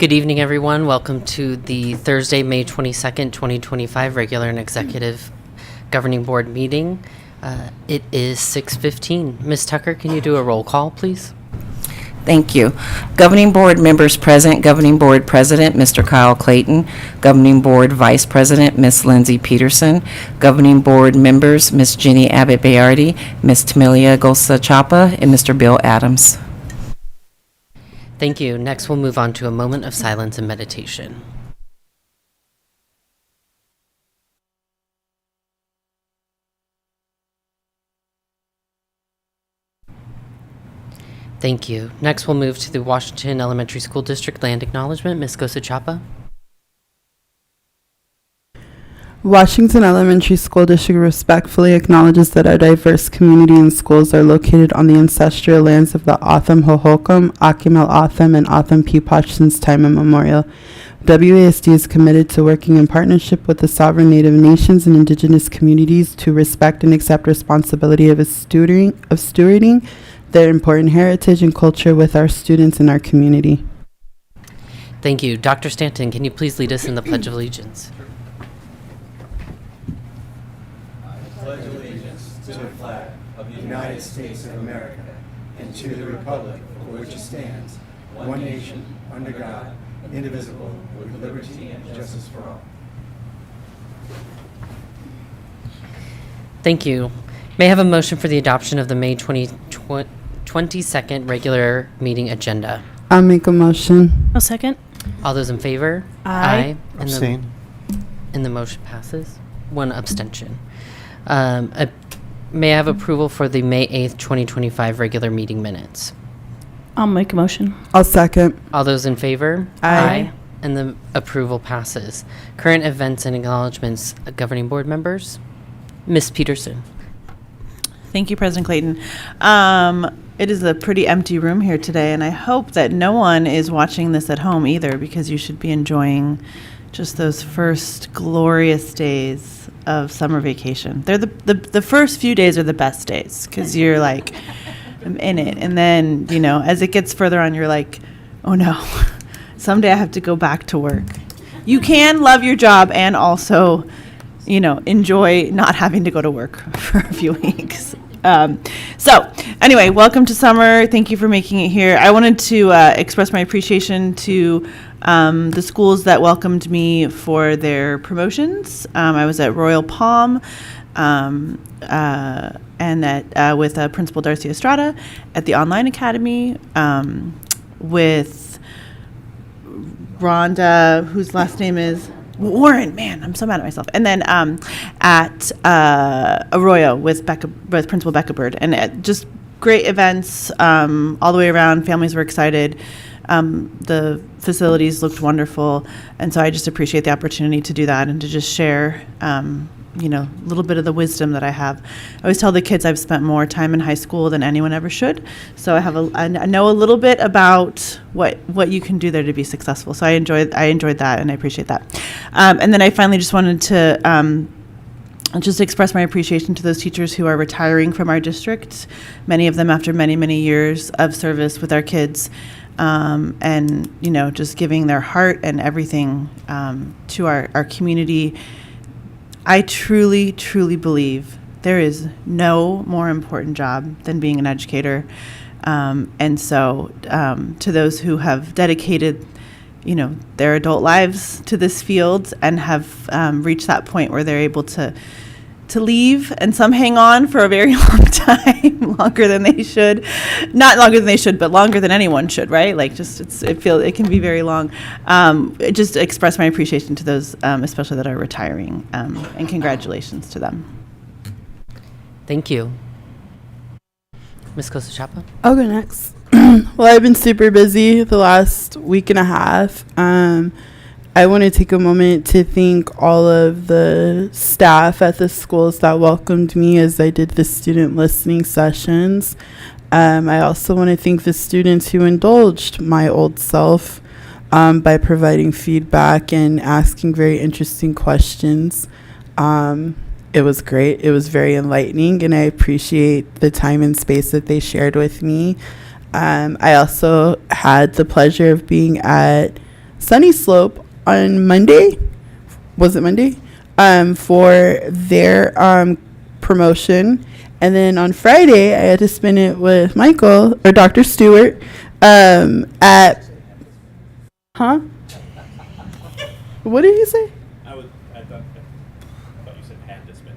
Good evening, everyone. Welcome to the Thursday, May 22nd, 2025 regular and executive governing board meeting. It is 6:15. Ms. Tucker, can you do a roll call, please? Thank you. Governing Board members present, Governing Board President, Mr. Kyle Clayton, Governing Board Vice President, Ms. Lindsay Peterson, Governing Board members, Ms. Jenny Abbott-Bayardi, Ms. Tamilia Gosa-Chapa, and Mr. Bill Adams. Thank you. Next, we'll move on to a moment of silence and meditation. Thank you. Next, we'll move to the Washington Elementary School District Land Acknowledgement. Ms. Gosa-Chapa. Washington Elementary School District respectfully acknowledges that our diverse community and schools are located on the ancestral lands of the Otham Hohokam, Akimel Otham, and Otham Pequot since time immemorial. WESD is committed to working in partnership with the sovereign Native nations and indigenous communities to respect and accept responsibility of stewarding their important heritage and culture with our students and our community. Thank you. Dr. Stanton, can you please lead us in the Pledge of Allegiance? I pledge allegiance to the flag of the United States of America and to the republic for which it stands, one nation, under God, indivisible, with liberty and justice for all. Thank you. May I have a motion for the adoption of the May 22nd regular meeting agenda? I'll make a motion. I'll second. All those in favor? Aye. Abstain. And the motion passes. One abstention. May I have approval for the May 8th, 2025 regular meeting minutes? I'll make a motion. I'll second. All those in favor? Aye. And the approval passes. Current events and acknowledgements, governing board members. Ms. Peterson. Thank you, President Clayton. It is a pretty empty room here today, and I hope that no one is watching this at home either, because you should be enjoying just those first glorious days of summer vacation. They're the first few days are the best days, because you're like, I'm in it. And then, you know, as it gets further on, you're like, oh no, someday I have to go back to work. You can love your job and also, you know, enjoy not having to go to work for a few weeks. So anyway, welcome to summer. Thank you for making it here. I wanted to express my appreciation to the schools that welcomed me for their promotions. I was at Royal Palm and with Principal Darcy Estrada at the Online Academy, with Rhonda, whose last name is Warren. Man, I'm so mad at myself. And then at Arroyo with Principal Becca Bird, and just great events all the way around. Families were excited. The facilities looked wonderful, and so I just appreciate the opportunity to do that and to just share, you know, a little bit of the wisdom that I have. I always tell the kids I've spent more time in high school than anyone ever should. So I know a little bit about what you can do there to be successful. So I enjoyed that, and I appreciate that. And then I finally just wanted to just express my appreciation to those teachers who are retiring from our district, many of them after many, many years of service with our kids, and, you know, just giving their heart and everything to our community. I truly, truly believe there is no more important job than being an educator. And so to those who have dedicated, you know, their adult lives to this field and have reached that point where they're able to leave, and some hang on for a very long time, longer than they should. Not longer than they should, but longer than anyone should, right? Like, just it can be very long. Just express my appreciation to those, especially that are retiring, and congratulations to them. Thank you. Ms. Gosa-Chapa. I'll go next. Well, I've been super busy the last week and a half. I want to take a moment to thank all of the staff at the schools that welcomed me as I did the student listening sessions. I also want to thank the students who indulged my old self by providing feedback and asking very interesting questions. It was great. It was very enlightening, and I appreciate the time and space that they shared with me. I also had the pleasure of being at Sunny Slope on Monday. Was it Monday? For their promotion. And then on Friday, I had to spend it with Michael or Dr. Stewart at. Huh? What did he say? I thought you said had to spend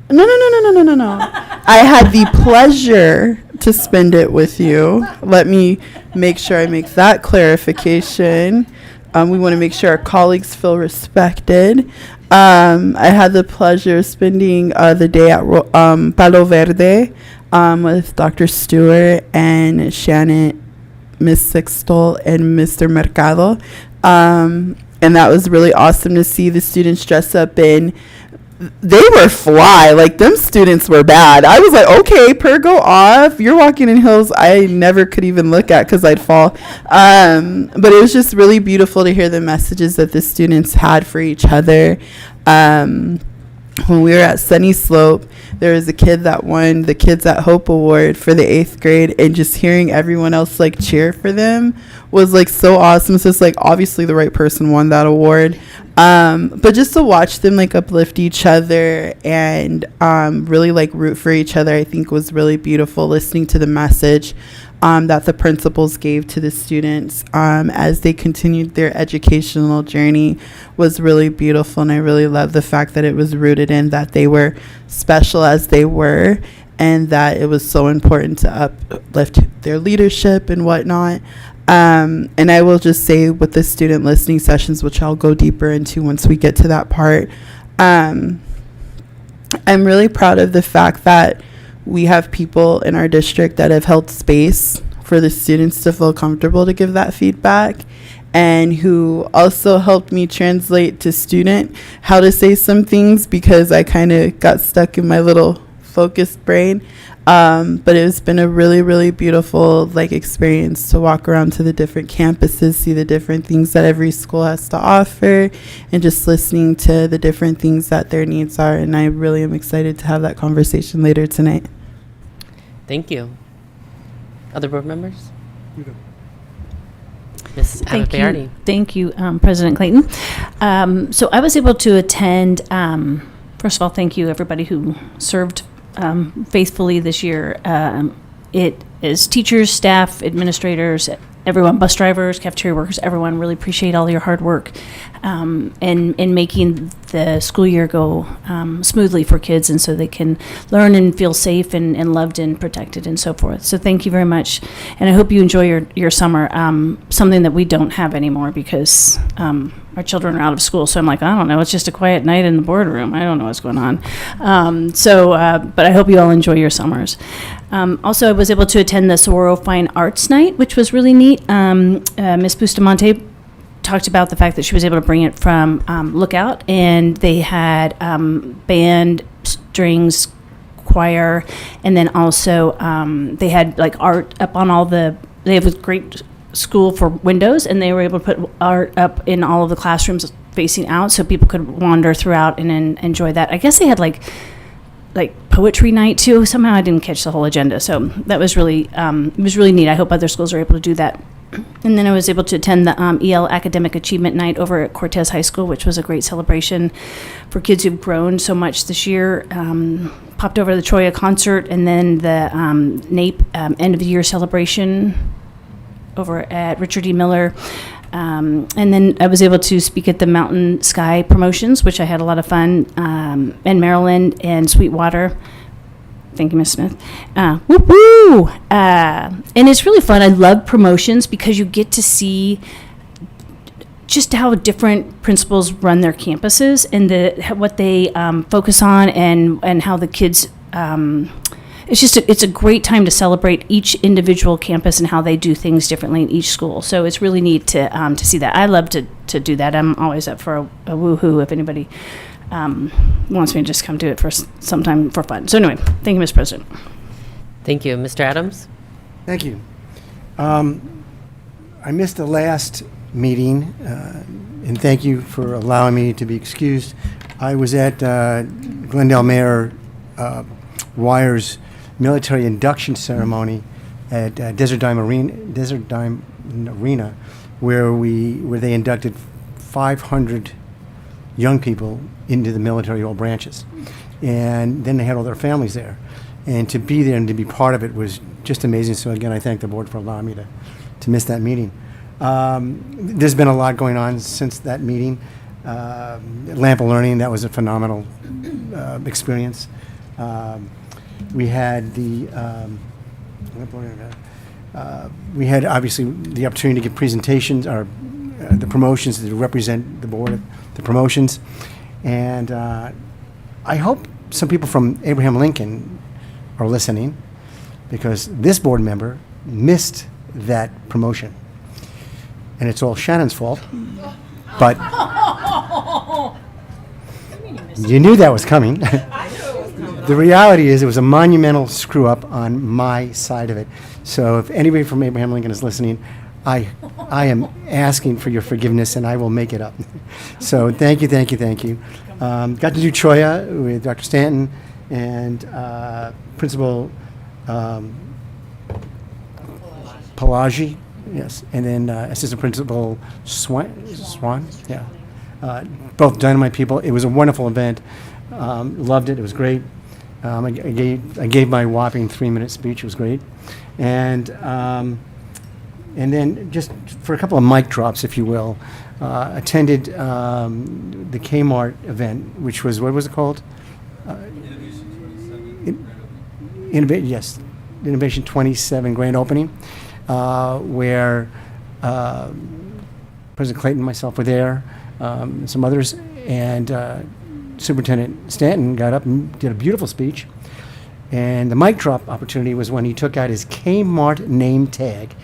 it. No. I had the pleasure to spend it with you. Let me make sure I make that clarification. We want to make sure our colleagues feel respected. I had the pleasure of spending the day at Palo Verde with Dr. Stewart and Shannon, Miss Sixtol, and Mr. Mercado. And that was really awesome to see the students dress up in. They were fly. Like, them students were bad. I was like, okay, go off. You're walking in heels I never could even look at because I'd fall. But it was just really beautiful to hear the messages that the students had for each other. When we were at Sunny Slope, there was a kid that won the Kids at Hope Award for the 8th grade, and just hearing everyone else like cheer for them was like so awesome. So it's like obviously the right person won that award. But just to watch them like uplift each other and really like root for each other, I think was really beautiful. Listening to the message that the principals gave to the students as they continued their educational journey was really beautiful. And I really love the fact that it was rooted in that they were special as they were, and that it was so important to uplift their leadership and whatnot. And I will just say with the student listening sessions, which I'll go deeper into once we get to that part, I'm really proud of the fact that we have people in our district that have held space for the students to feel comfortable to give that feedback, and who also helped me translate to student how to say some things, because I kind of got stuck in my little focused brain. But it's been a really, really beautiful like experience to walk around to the different campuses, see the different things that every school has to offer, and just listening to the different things that their needs are. And I really am excited to have that conversation later tonight. Thank you. Other board members? Ms. Avabayardi. Thank you, President Clayton. So I was able to attend, first of all, thank you everybody who served faithfully this year. It is teachers, staff, administrators, everyone, bus drivers, cafeteria workers, everyone. Really appreciate all your hard work in making the school year go smoothly for kids, and so they can learn and feel safe and loved and protected and so forth. So thank you very much, and I hope you enjoy your summer. Something that we don't have anymore because our children are out of school. So I'm like, I don't know, it's just a quiet night in the boardroom. I don't know what's going on. But I hope you all enjoy your summers. Also, I was able to attend the Saguaro Fine Arts Night, which was really neat. Ms. Bustamante talked about the fact that she was able to bring it from Lookout, and they had band, strings, choir, and then also they had like art up on all the, they have a great school for windows, and they were able to put art up in all of the classrooms facing out so people could wander throughout and enjoy that. I guess they had like poetry night too. Somehow I didn't catch the whole agenda, so that was really it was really neat. I hope other schools are able to do that. And then I was able to attend the EL Academic Achievement Night over at Cortez High School, which was a great celebration for kids who've grown so much this year. Popped over to the Troya concert, and then the NAPE end of the year celebration over at Richard E. Miller. And then I was able to speak at the Mountain Sky promotions, which I had a lot of fun, in Maryland and Sweetwater. Thank you, Ms. Smith. Woo-woo! And it's really fun. I love promotions because you get to see just how different principals run their campuses and what they focus on, and how the kids. It's a great time to celebrate each individual campus and how they do things differently in each school. So it's really neat to see that. I love to do that. I'm always up for a woohoo if anybody wants me to just come do it for sometime for fun. So anyway, thank you, Mr. President. Thank you. Mr. Adams? Thank you. I missed the last meeting, and thank you for allowing me to be excused. I was at Glendale Mayor Wire's military induction ceremony at Desert Dime Arena, where they inducted 500 young people into the military, all branches. And then they had all their families there. And to be there and to be part of it was just amazing. So again, I thank the board for allowing me to miss that meeting. There's been a lot going on since that meeting. Lamp of Learning, that was a phenomenal experience. We had we had obviously the opportunity to give presentations, or the promotions to represent the board, the promotions. And I hope some people from Abraham Lincoln are listening, because this board member missed that promotion. And it's all Shannon's fault. But you knew that was coming. The reality is it was a monumental screw up on my side of it. So if anybody from Abraham Lincoln is listening, I am asking for your forgiveness, and I will make it up. So thank you. Got to do Choya with Dr. Stanton and Principal Pelagi, yes, and then Assistant Principal Swan, yeah. Both dynamite people. It was a wonderful event. Loved it. It was great. I gave my whopping 3-minute speech. It was great. And then just for a couple of mic drops, if you will, attended the Kmart event, which was, what was it called? Innovation 27 grand opening, where President Clayton and myself were there, some others, and Superintendent Stanton got up and did a beautiful speech. And the mic drop opportunity was when he took out his Kmart name tag.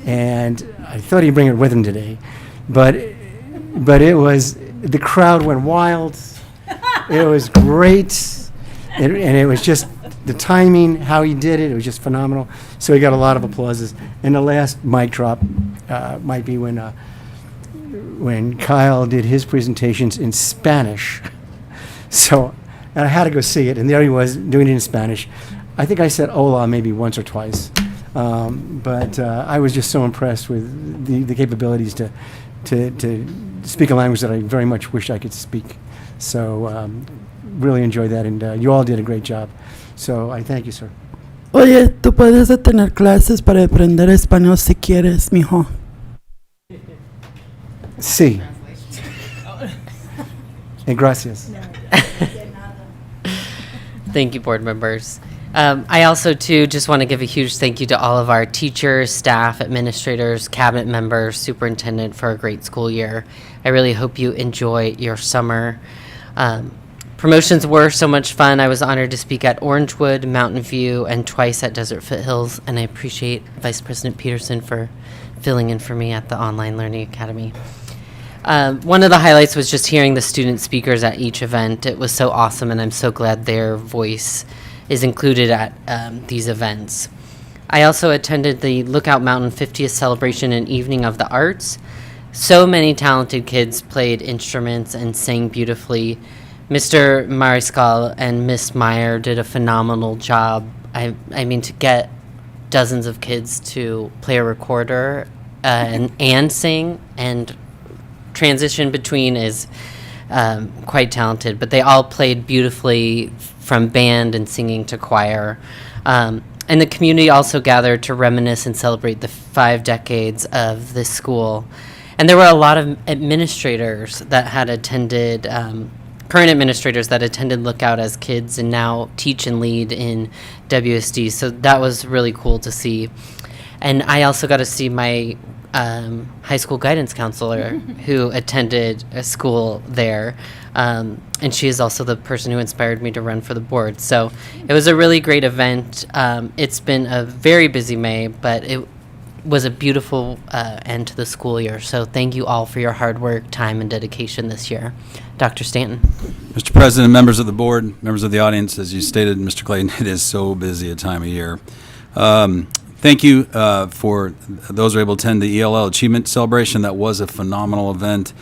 And I thought he'd bring it with him today. But it was, the crowd went wild. It was great. And it was just the timing, how he did it, it was just phenomenal. So he got a lot of applauses. And the last mic drop might be when Kyle did his presentations in Spanish. So and I had to go see it, and there he was doing it in Spanish. I think I said hola maybe once or twice. But I was just so impressed with the capabilities to speak a language that I very much wish I could speak. So really enjoyed that, and you all did a great job. So I thank you, sir. Oye, tú puedes tener clases para aprender español si quieres, mijo. Sí. And gracias. Thank you, board members. I also, too, just want to give a huge thank you to all of our teachers, staff, administrators, cabinet members, superintendent for a great school year. I really hope you enjoy your summer. Promotions were so much fun. I was honored to speak at Orangewood, Mountain View, and twice at Desert Foothills, and I appreciate Vice President Peterson for filling in for me at the Online Learning Academy. One of the highlights was just hearing the student speakers at each event. It was so awesome, and I'm so glad their voice is included at these events. I also attended the Lookout Mountain 50th Celebration and Evening of the Arts. So many talented kids played instruments and sang beautifully. Mr. Mariscal and Miss Meyer did a phenomenal job. I mean, to get dozens of kids to play a recorder and sing and transition between is quite talented, but they all played beautifully from band and singing to choir. And the community also gathered to reminisce and celebrate the 5 decades of this school. And there were a lot of administrators that had attended, current administrators that attended Lookout as kids and now teach and lead in WSD. So that was really cool to see. And I also got to see my high school guidance counselor who attended a school there. And she is also the person who inspired me to run for the board. So it was a really great event. It's been a very busy May, but it was a beautiful end to the school year. So thank you all for your hard work, time, and dedication this year. Dr. Stanton. Mr. President, members of the board, members of the audience, as you stated, Mr. Clayton, it is so busy a time of year. Thank you for those who were able to attend the ELL Achievement Celebration. That was a phenomenal event.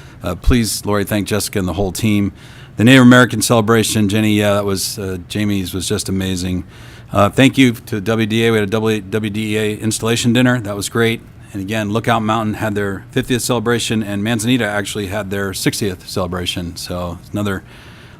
Please, Lori, thank Jessica and the whole team. The Native American Celebration, Jenny, that was Jamie's was just amazing. Thank you to WDA. We had a WDA installation dinner. That was great. And again, Lookout Mountain had their 50th celebration, and Manzanita actually had their 60th celebration. So another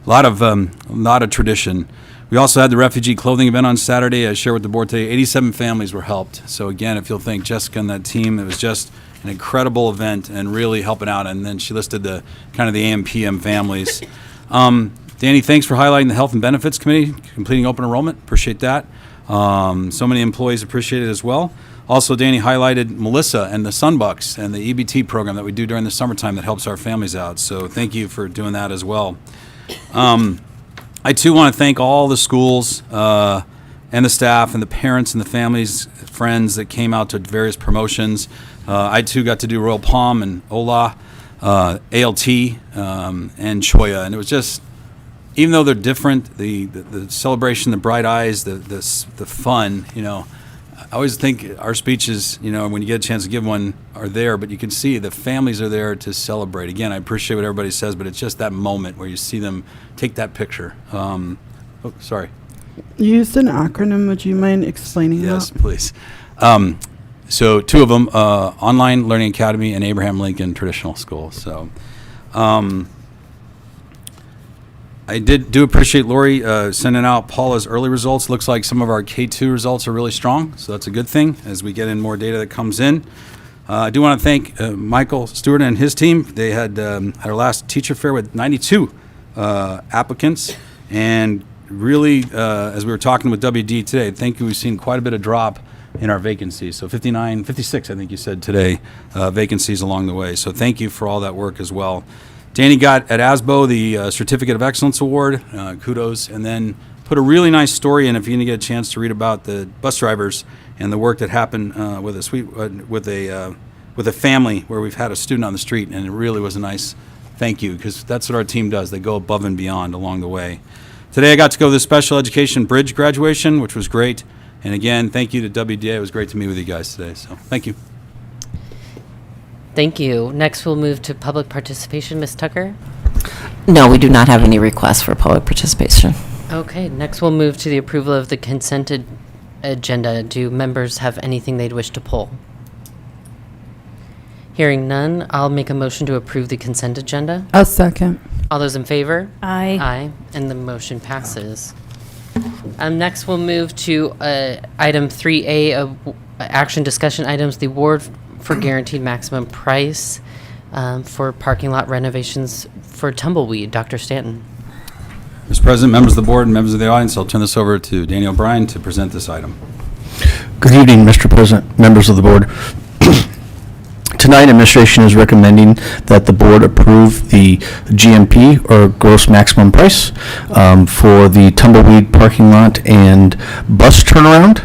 lot of tradition. We also had the refugee clothing event on Saturday. I shared with the board today, 87 families were helped. So again, if you'll thank Jessica and that team, it was just an incredible event and really helping out. And then she listed the kind of the AM PM families. Danny, thanks for highlighting the Health and Benefits Committee, completing open enrollment. Appreciate that. So many employees appreciate it as well. Also, Danny highlighted Melissa and the Sunbucks and the EBT program that we do during the summertime that helps our families out. So thank you for doing that as well. I too want to thank all the schools and the staff and the parents and the families, friends that came out to various promotions. I too got to do Royal Palm and Ola, ALT, and Choya, and it was just, even though they're different, the celebration, the bright eyes, the fun, I always think our speeches, when you get a chance to give one, are there, but you can see the families are there to celebrate. Again, I appreciate what everybody says, but it's just that moment where you see them take that picture. Sorry. You used an acronym. Would you mind explaining Yes, that? please. So two of them, Online Learning Academy and Abraham Lincoln Traditional School. So I do appreciate Lori sending out Paula's early results. Looks like some of our K2 results are really strong, so that's a good thing as we get in more data that comes in. I do want to thank Michael Stewart and his team. They had our last teacher fair with 92 applicants, and really, as we were talking with WD today, I think we've seen quite a bit of drop in our vacancies. So 56, I think you said today, vacancies along the way. So thank you for all that work as well. Danny got at ASBO the Certificate of Excellence Award, kudos, and then put a really nice story in if you didn't get a chance to read about the bus drivers and the work that happened with a family where we've had a student on the street, and it really was a nice thank you, because that's what our team does. They go above and beyond along the way. Today I got to go to the Special Education Bridge graduation, which was great. And again, thank you to WDA. It was great to meet with you guys today. So thank you. Thank you. Next, we'll move to public participation. Ms. Tucker? No, we do not have any requests for public participation. Okay, next we'll move to the approval of the consent agenda. Do members have anything they'd wish to pull? Hearing none, I'll make a motion to approve the consent agenda. A second. All those in favor? Aye. Aye, and the motion passes. Next, we'll move to item 3A of action discussion items, the award for guaranteed maximum price for parking lot renovations for Tumbleweed. Dr. Stanton. Mr. President, members of the board, and members of the audience, I'll turn this over to Danny O'Brien to present this item. Good evening, Mr. President, members of the board. Tonight, administration is recommending that the board approve the GMP, or gross maximum price, for the Tumbleweed parking lot and bus turnaround.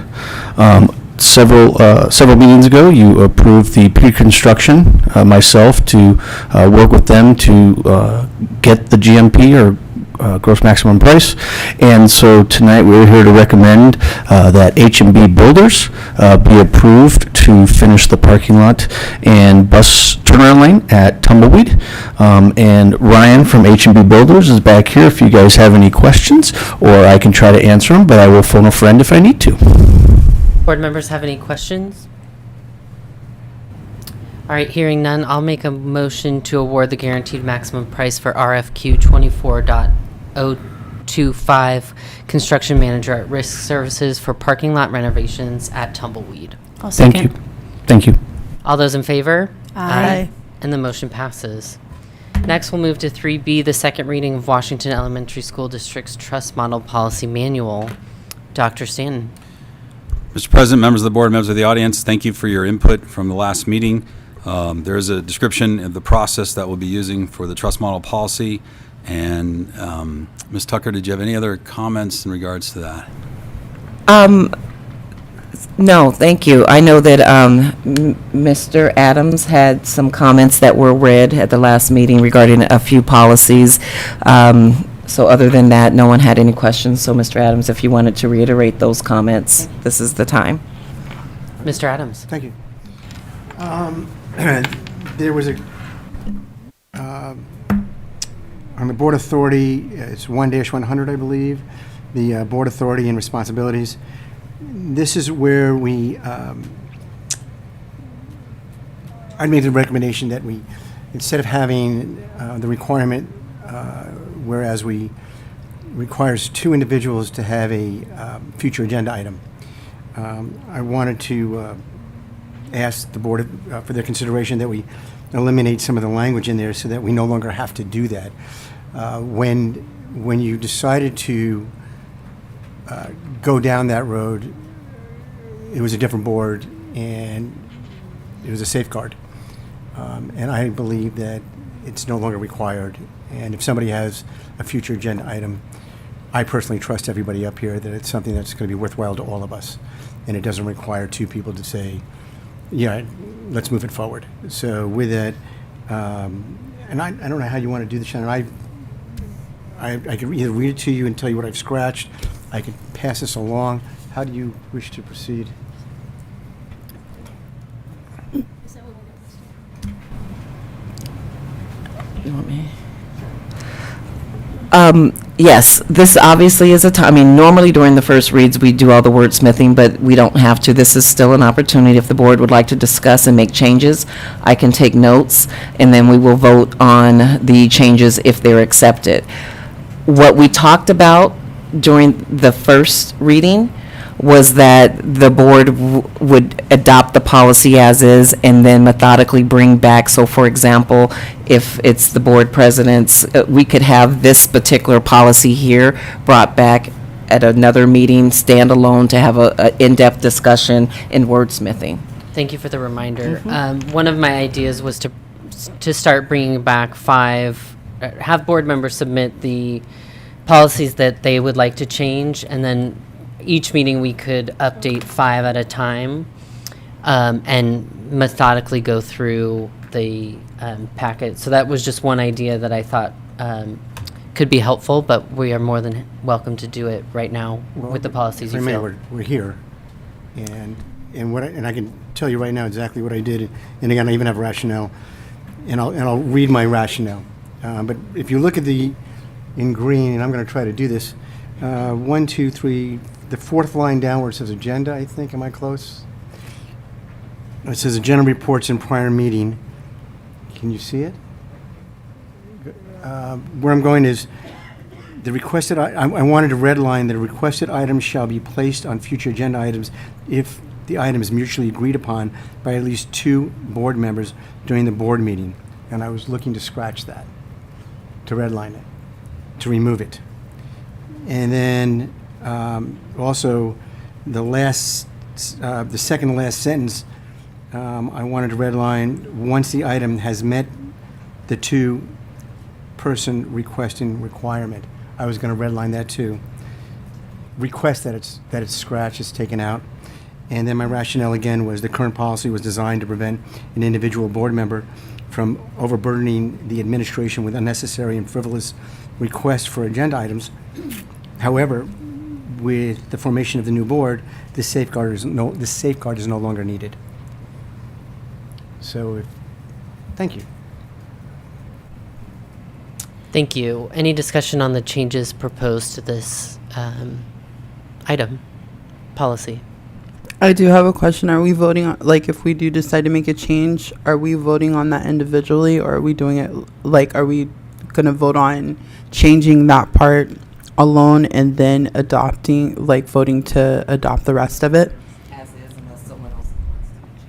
Several meetings ago, you approved the pre-construction, myself, to work with them to get the GMP, or gross maximum price. And so tonight we're here to recommend that H&B Builders be approved to finish the parking lot and bus turnaround lane at Tumbleweed. And Ryan from H&B Builders is back here if you guys have any questions, or I can try to answer them, but I will phone a friend if I need to. Board members have any questions? All right, hearing none, I'll make a motion to award the guaranteed maximum price for RFQ 24.025 construction manager at risk services for parking lot renovations at Tumbleweed. I'll second. Thank you. Thank you. All those in favor? Aye. And the motion passes. Next, we'll move to 3B, the second reading of Washington Elementary School District's Trust Model Policy Manual. Dr. Stanton. Mr. President, members of the board, members of the audience, thank you for your input from the last meeting. There is a description of the process that we'll be using for the trust model policy. And Ms. Tucker, did you have any other comments in regards to that? No, thank you. I know that Mr. Adams had some comments that were read at the last meeting regarding a few policies. So other than that, no one had any questions. So Mr. Adams, if you wanted to reiterate those comments, this is the time. Mr. Adams. Thank you. There was on the Board Authority, it's 1-100, I believe, the Board Authority and Responsibilities. This is where we I'd make the recommendation that we, instead of having the requirement, whereas we requires 2 individuals to have a future agenda item, I wanted to ask the board for their consideration that we eliminate some of the language in there so that we no longer have to do that. When you decided to go down that road, it was a different board and it was a safeguard. And I believe that it's no longer required. And if somebody has a future agenda item, I personally trust everybody up here that it's something that's going to be worthwhile to all of us. And it doesn't require 2 people to say, yeah, let's move it forward. So with that, and I don't know how you want to do this, Shannon. I can either read it to you and tell you what I've scratched. I can pass this along. How do you wish to proceed? You want me? Yes, this obviously is a time, I mean, normally during the first reads, we do all the wordsmithing, but we don't have to. This is still an opportunity. If the board would like to discuss and make changes, I can take notes, and then we will vote on the changes if they're accepted. What we talked about during the first reading was that the board would adopt the policy as is and then methodically bring back. So for example, if it's the board president's, we could have this particular policy here brought back at another meeting, standalone, to have a in-depth discussion in wordsmithing. Thank you for the reminder. One of my ideas was to start bringing back 5, have board members submit the policies that they would like to change, and then each meeting we could update 5 at a time, and methodically go through the packet. So that was just one idea that I thought could be helpful, but we are more than welcome to do it right now with the policies you feel. We're here, and I can tell you right now exactly what I did, and again, I even have rationale, and I'll read my rationale. But if you look at in green, and I'm going to try to do this, 1, 2, 3, the 4th line down where it says agenda, I think, am I close? It says agenda reports in prior meeting. Can you see it? Where I'm going is the requested, I wanted to redline the requested items shall be placed on future agenda items if the item is mutually agreed upon by at least 2 board members during the board meeting. And I was looking to scratch that, to redline it, to remove it. And then also the second to last sentence, I wanted to redline, once the item has met the 2-person requesting requirement. I was going to redline that too. Request that it's scratched, it's taken out. And then my rationale again was the current policy was designed to prevent an individual board member from overburdening the administration with unnecessary and frivolous requests for agenda items. However, with the formation of the new board, this safeguard is no longer needed. So, thank you. Thank you. Any discussion on the changes proposed to this item, policy? I do have a question. Are we voting on, like, if we do decide to make a change, are we voting on that individually, or are we doing it, like, are we going to vote on changing that part alone and then adopting, like, voting to adopt the rest of it? As is, unless someone else wants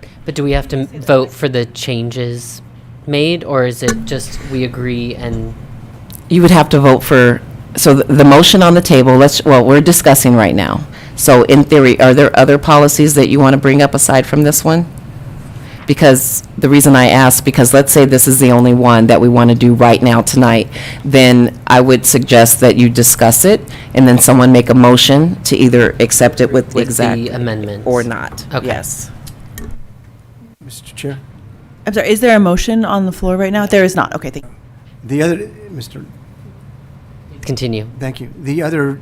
to change. But do we have to vote for the changes made, or is it just we agree and? You would have to vote for, so the motion on the table, we're discussing right now. So in theory, are there other policies that you want to bring up aside from this one? Because the reason I ask, because let's say this is the only one that we want to do right now tonight, then I would suggest that you discuss it and then someone make a motion to either accept it with exact the amendments or not. Okay. Yes. Mr. Chair? I'm sorry, is there a motion on the floor right now? There is not. Okay, thank you. The other, Mr. Continue. Thank you. The other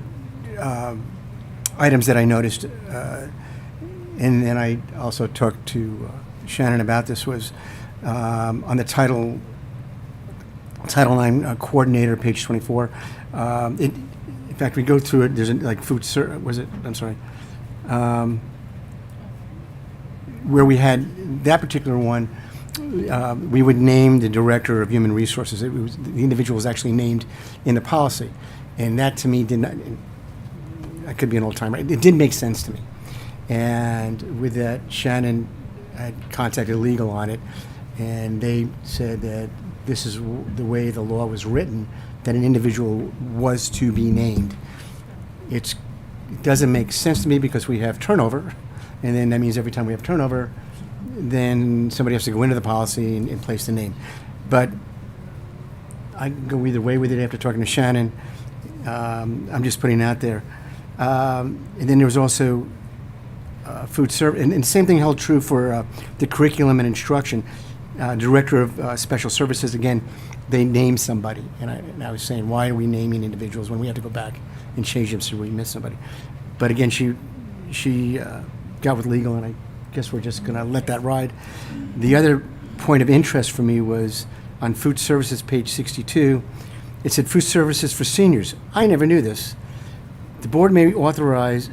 items that I noticed, and I also talked to Shannon about this, was on the Title IX coordinator, page 24. In fact, we go through it. There's like food service. Was it? I'm sorry. where we had that particular one, we would name the director of human resources. The individual was actually named in the policy, and that to me did not. I could be an old timer. It didn't make sense to me, and with that, Shannon had contacted legal on it, and they said that this is the way the law was written, that an individual was to be named. It doesn't make sense to me because we have turnover, and then that means every time we have turnover, then somebody has to go into the policy and place the name. But I can go either way with it after talking to Shannon. I'm just putting it out there. And then there was also food service, and the same thing held true for the curriculum and instruction. Director of Special Services, again, they named somebody. And I was saying, why are we naming individuals when we have to go back and change them so we miss somebody? But again, she got with legal, and I guess we're just going to let that ride. The other point of interest for me was on food services, page 62. It said food services for seniors. I never knew this. The board may authorize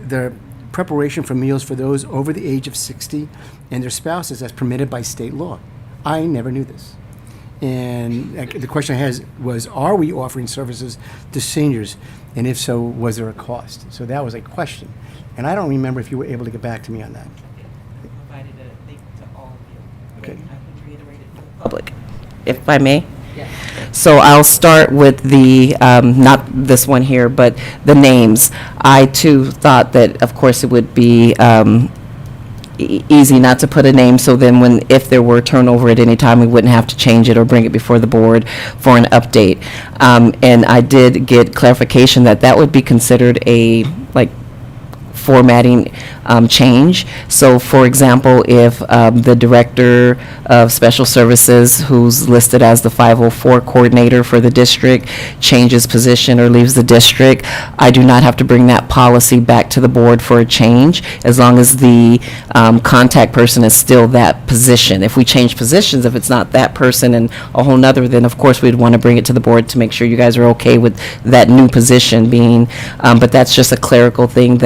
the preparation for meals for those over the age of 60 and their spouses as permitted by state law. I never knew this. And the question I had was, are we offering services to seniors? And if so, was there a cost? So that was a question. And I don't remember if you were able to get back to me on that. I provided a link to all of you. Okay. I can reiterate it for the public, if I may. So I'll start with the, not this one here, but the names. I too thought that, of course, it would be easy not to put a name, so then if there were turnover at any time, we wouldn't have to change it or bring it before the board for an update. And I did get clarification that would be considered a, formatting change. So, for example, if the Director of Special Services, who's listed as the 504 coordinator for the district, changes position or leaves the district, I do not have to bring that policy back to the board for a change, as long as the contact person is still that position. If we change positions, if it's not that person and a whole nother, then of course we'd want to bring it to the board to make sure you guys are okay with that new position being, but that's just a clerical thing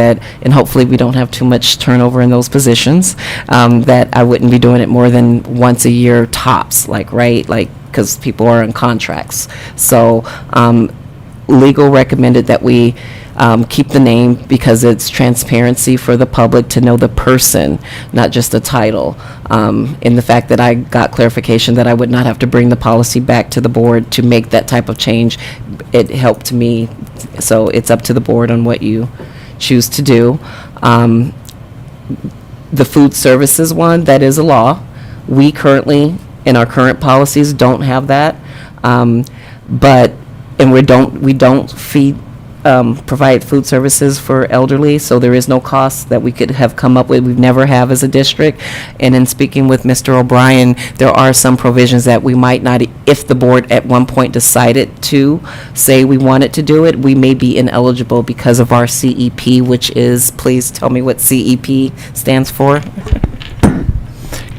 and hopefully we don't have too much turnover in those positions, that I wouldn't be doing it more than once a year tops, because people are in contracts. So legal recommended that we keep the name because it's transparency for the public to know the person, not just a title. In the fact that I got clarification that I would not have to bring the policy back to the board to make that type of change, it helped me. So it's up to the board on what you choose to do. The food services one, that is a law. We currently, in our current policies, don't have that. We don't provide food services for elderly, so there is no cost that we could have come up with. We've never have as a district. And in speaking with Mr. O'Brien, there are some provisions that we might not, if the board at one point decided to say we wanted to do it, we may be ineligible because of our CEP, which is, please tell me what CEP stands for.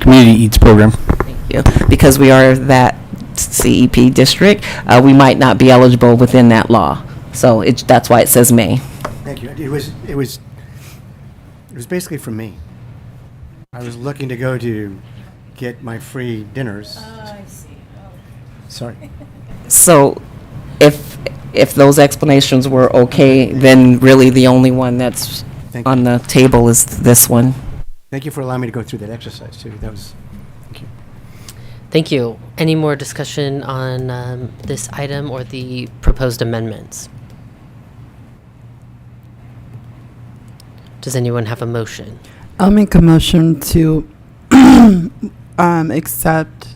Community Eats Program. Thank you. Because we are that CEP district, we might not be eligible within that law. So that's why it says may. Thank you. It was basically for me. I was looking to go to get my free dinners. I see. Sorry. So if those explanations were okay, then really the only one that's Thank you. on the table is this one. Thank you for allowing me to go through that exercise too. Thank you. Thank you. Any more discussion on this item or the proposed amendments? Does anyone have a motion? I'll make a motion to accept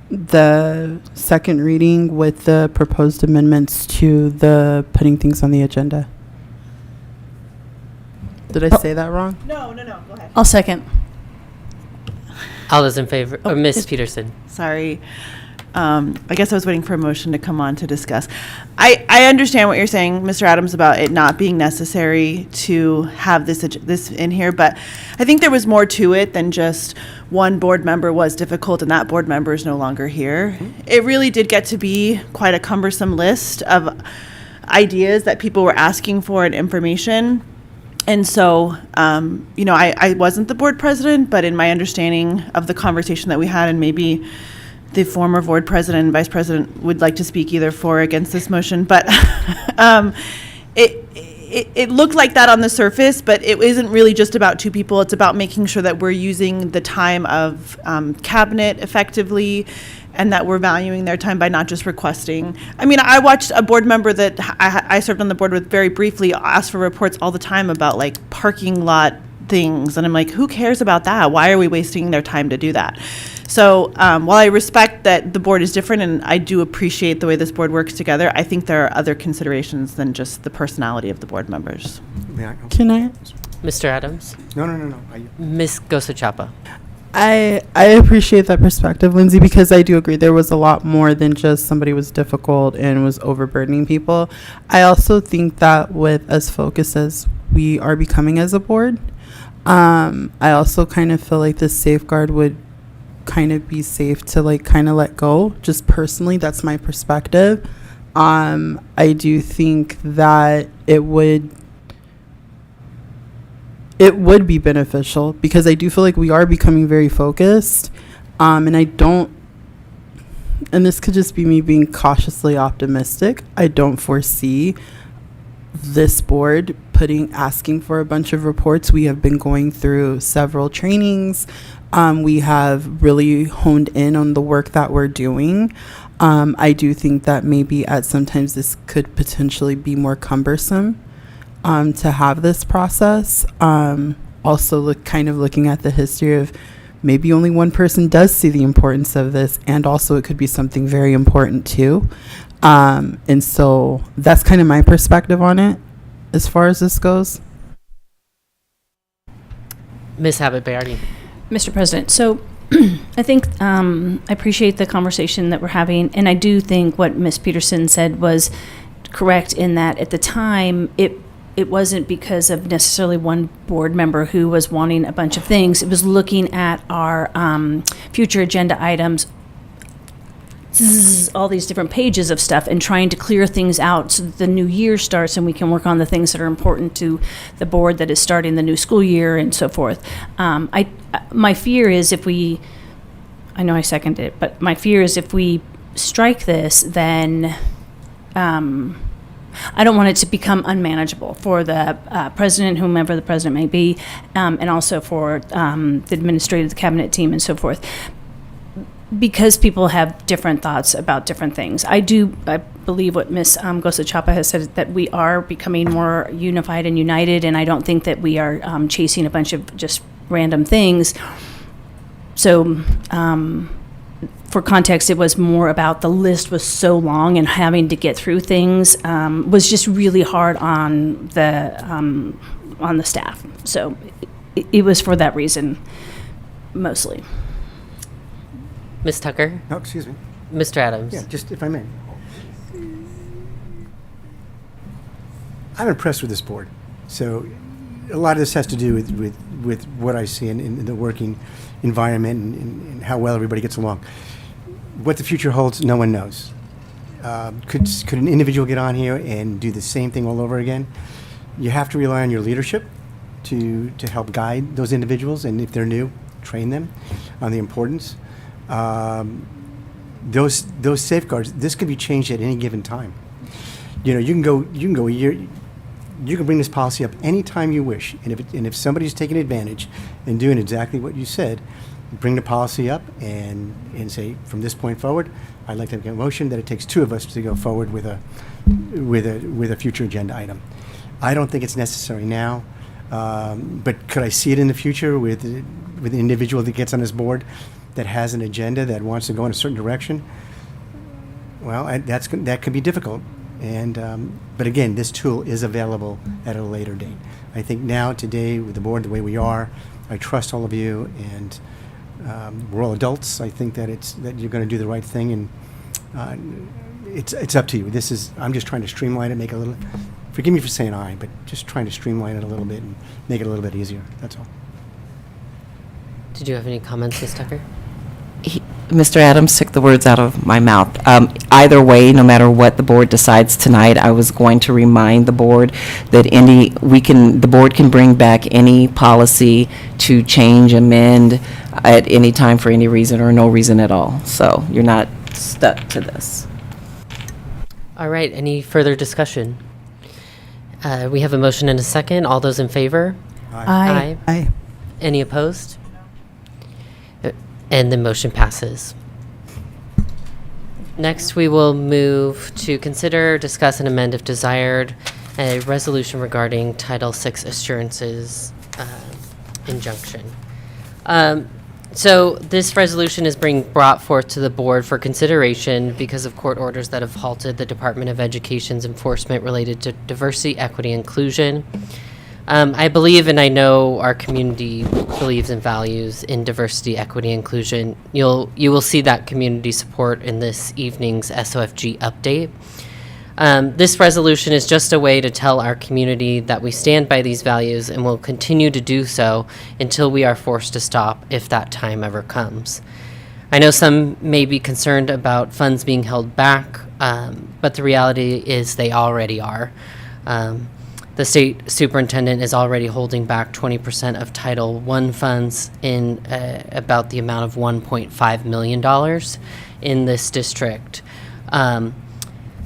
the second reading with the proposed amendments to the putting things on the agenda. Did I say that wrong? No, go ahead. I'll second. All those in favor, or Ms. Peterson? Sorry. I guess I was waiting for a motion to come on to discuss. I understand what you're saying, Mr. Adams, about it not being necessary to have this in here, but I think there was more to it than just one board member was difficult and that board member is no longer here. It really did get to be quite a cumbersome list of ideas that people were asking for and information. And so, I wasn't the board president, but in my understanding of the conversation that we had, and maybe the former board president and vice president would like to speak either for or against this motion, but it looked like that on the surface, but it isn't really just about two people. It's about making sure that we're using the time of cabinet effectively, and that we're valuing their time by not just requesting. I mean, I watched a board member that I served on the board with very briefly ask for reports all the time about like parking lot things. And I'm like, who cares about that? Why are we wasting their time to do that? So while I respect that the board is different and I do appreciate the way this board works together, I think there are other considerations than just the personality of the board members. Can I? Mr. Adams? No. Ms. Gosachapa? I appreciate that perspective, Lindsay, because I do agree there was a lot more than just somebody was difficult and was overburdening people. I also think that with as focused as we are becoming as a board, I also kind of feel like this safeguard would kind of be safe to like kind of let go. Just personally, that's my perspective. I do think that it would be beneficial because I do feel like we are becoming very focused. And this could just be me being cautiously optimistic. I don't foresee this board asking for a bunch of reports. We have been going through several trainings. We have really honed in on the work that we're doing. I do think that maybe at sometimes this could potentially be more cumbersome to have this process. Also looking at the history of maybe only one person does see the importance of this, and also it could be something very important too. And so that's kind of my perspective on it as far as this goes. Ms. Abbott-Bayardi? Mr. President, so I think I appreciate the conversation that we're having, and I do think what Ms. Peterson said was correct in that at the time it wasn't because of necessarily one board member who was wanting a bunch of things. It was looking at our future agenda items, all these different pages of stuff, and trying to clear things out so that the new year starts and we can work on the things that are important to the board that is starting the new school year and so forth. My fear is I know I second it, but my fear is if we strike this, then I don't want it to become unmanageable for the president, whomever the president may be, and also for the administrative cabinet team and so forth, because people have different thoughts about different things. I believe what Ms. Gosachapa has said, that we are becoming more unified and united, and I don't think that we are chasing a bunch of just random things. So for context, it was more about the list was so long and having to get through things was just really hard on the staff. So it was for that reason, mostly. Ms. Tucker? No, excuse me. Mr. Adams? Yeah, just if I may. I'm impressed with this board. So a lot of this has to do with what I see in the working environment and how well everybody gets along. What the future holds, no one knows. Could an individual get on here and do the same thing all over again? You have to rely on your leadership to help guide those individuals, and if they're new, train them on the importance. Those safeguards, this can be changed at any given time. You know, you can go a year. You can bring this policy up anytime you wish, and if somebody's taking advantage and doing exactly what you said, bring the policy up and say, from this point forward, I'd like to make a motion that it takes two of us to go forward with a future agenda item. I don't think it's necessary now, but could I see it in the future with an individual that gets on this board that has an agenda that wants to go in a certain direction? Well, that could be difficult. But again, this tool is available at a later date. I think now, today, with the board the way we are, I trust all of you, and we're all adults. I think that you're going to do the right thing, and it's up to you. I'm just trying to streamline it, make it a little. Forgive me for saying I, but just trying to streamline it a little bit and make it a little bit easier. That's all. Did you have any comments, Ms. Tucker? Mr. Adams took the words out of my mouth. Either way, no matter what the board decides tonight, I was going to remind the board that the board can bring back any policy to change, amend at any time for any reason or no reason at all. So you're not stuck to this. All right, any further discussion? We have a motion and a second. All those in favor? Aye. Aye. Any opposed? And the motion passes. Next, we will move to consider, discuss, and amend if desired, a resolution regarding Title VI assurances injunction. So this resolution is being brought forth to the board for consideration because of court orders that have halted the Department of Education's enforcement related to diversity, equity, inclusion. I believe, and I know our community believes and values in diversity, equity, inclusion. You will see that community support in this evening's SOFG update. This resolution is just a way to tell our community that we stand by these values and will continue to do so until we are forced to stop, if that time ever comes. I know some may be concerned about funds being held back, but the reality is they already are. The state superintendent is already holding back 20% of Title I funds in about the amount of $1.5 million in this district.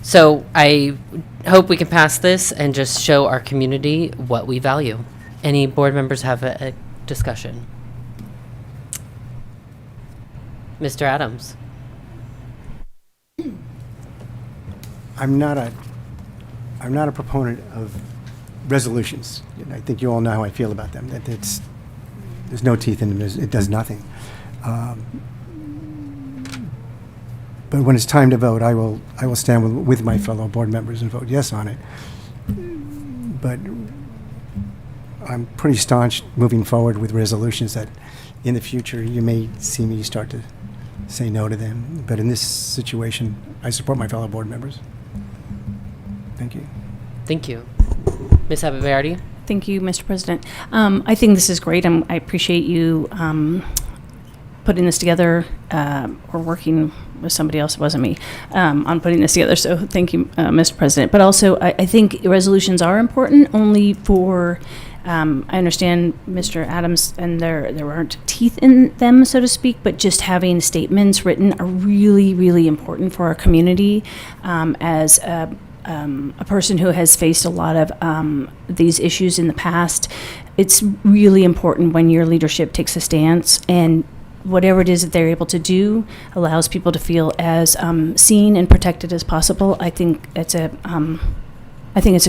So I hope we can pass this and just show our community what we value. Any board members have a discussion? Mr. Adams? I'm not a proponent of resolutions. I think you all know how I feel about them. That there's no teeth in them. It does nothing. But when it's time to vote, I will stand with my fellow board members and vote yes on it. But I'm pretty staunch moving forward with resolutions that in the future you may see me start to say no to them. But in this situation, I support my fellow board members. Thank you. Thank you. Ms. Abibardi? Thank you, Mr. President. I think this is great. I appreciate you putting this together or working with somebody else, it wasn't me, on putting this together. So thank you, Mr. President. But also, I think resolutions are important only for, I understand Mr. Adams, and there aren't teeth in them, so to speak, but just having statements written are really, really important for our community. As a person who has faced a lot of these issues in the past, it's really important when your leadership takes a stance, and whatever it is that they're able to do allows people to feel as seen and protected as possible. I think it's a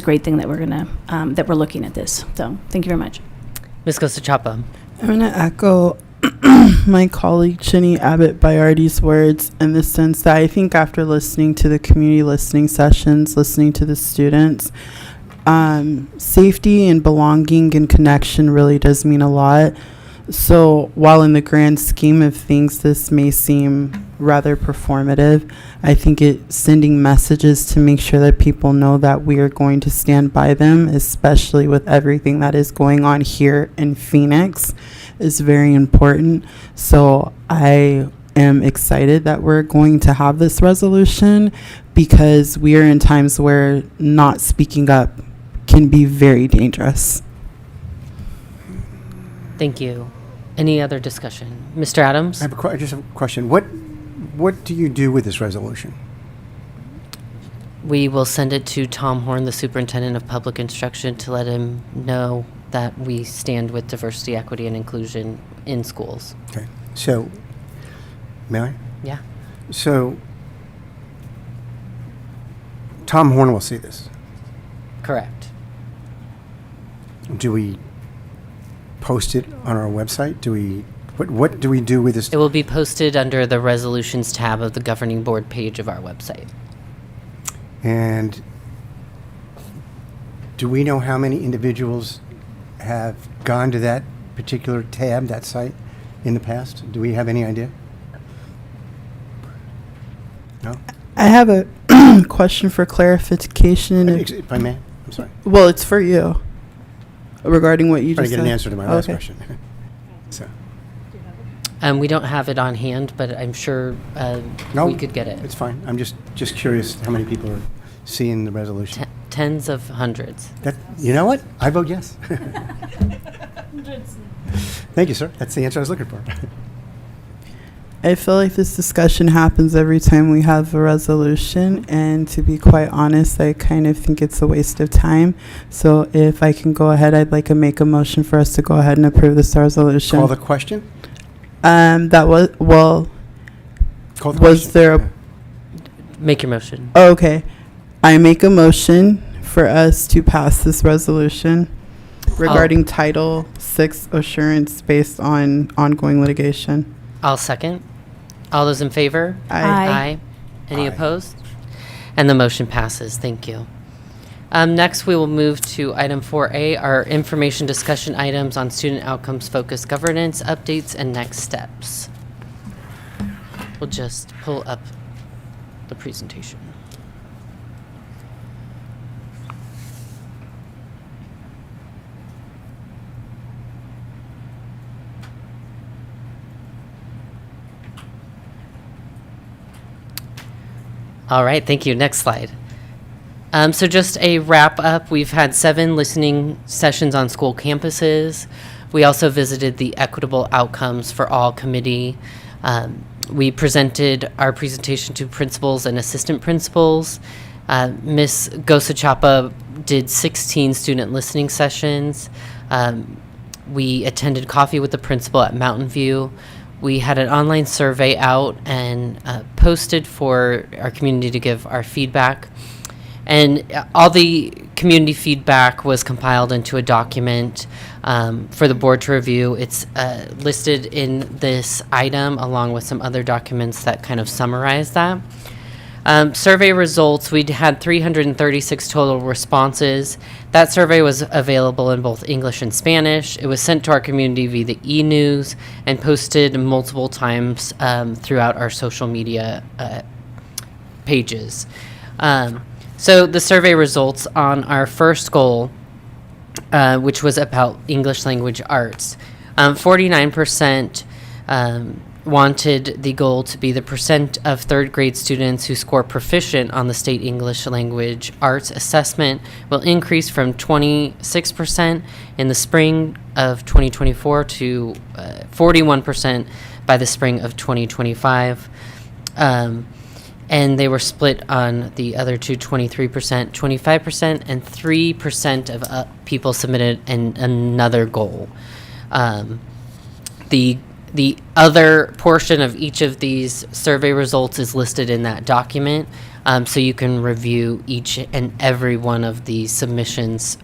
great thing that we're looking at this. So thank you very much. Ms. Gosachapa? I'm going to echo my colleague Ginny Abbott Bayardi's words in the sense that I think after listening to the community listening sessions, listening to the students, safety and belonging and connection really does mean a lot. So while in the grand scheme of things this may seem rather performative, I think it's sending messages to make sure that people know that we are going to stand by them, especially with everything that is going on here in Phoenix, is very important. So I am excited that we're going to have this resolution because we are in times where not speaking up can be very dangerous. Thank you. Any other discussion? Mr. Adams? I just have a question. What do you do with this resolution? We will send it to Tom Horn, the Superintendent of Public Instruction, to let him know that we stand with diversity, equity, and inclusion in schools. Okay. So, may I? Yeah. So, Tom Horn will see this. Correct. Do we post it on our website? What do we do with this? It will be posted under the resolutions tab of the governing board page of our website. And do we know how many individuals have gone to that particular tab, that site, in the past? Do we have any idea? No? I have a question for clarification. If I may, I'm sorry. Well, it's for you regarding what you Trying just to said. get an answer to my last Okay. question. So, We don't have it on hand, but I'm sure No, we could get it. It's fine. I'm just curious how many people are seeing the resolution. Tens of hundreds. You know what? I vote yes. Thank you, sir. That's the answer I was looking for. I feel like this discussion happens every time we have a resolution, and to be quite honest, I kind of think it's a waste of time. So if I can go ahead, I'd like to make a motion for us to go ahead and approve this resolution. Call the question? That was, well, Call the was question. there a, Yeah. Make your motion. oh, okay. I make a motion for us to pass this resolution regarding Title VI assurance based on ongoing litigation. I'll second. All those in favor? Aye. Any Aye. opposed? And the motion passes. Thank you. Next, we will move to item 4A, our information discussion items on student outcomes focused governance updates and next steps. We'll just pull up the presentation. All right, thank you. Next slide. So just a wrap up, we've had 7 listening sessions on school campuses. We also visited the Equitable Outcomes for All Committee. We presented our presentation to principals and assistant principals. Ms. Gosachapa did 16 student listening sessions. We attended coffee with the principal at Mountain View. We had an online survey out and posted for our community to give our feedback. And all the community feedback was compiled into a document for the board to review. It's listed in this item along with some other documents that kind of summarize that. Survey results, we had 336 total responses. That survey was available in both English and Spanish. It was sent to our community via the e-news and posted multiple times throughout our social media pages. So the survey results on our first goal, which was about English language arts. 49% wanted the goal to be the percent of third grade students who score proficient on the state English language arts assessment will increase from 26% in the spring of 2024 to 41% by the spring of 2025. And they were split on the other two, 23%, 25%, and 3% of people submitted another goal. The other portion of each of these survey results is listed in that document, so you can review each and every one of the submissions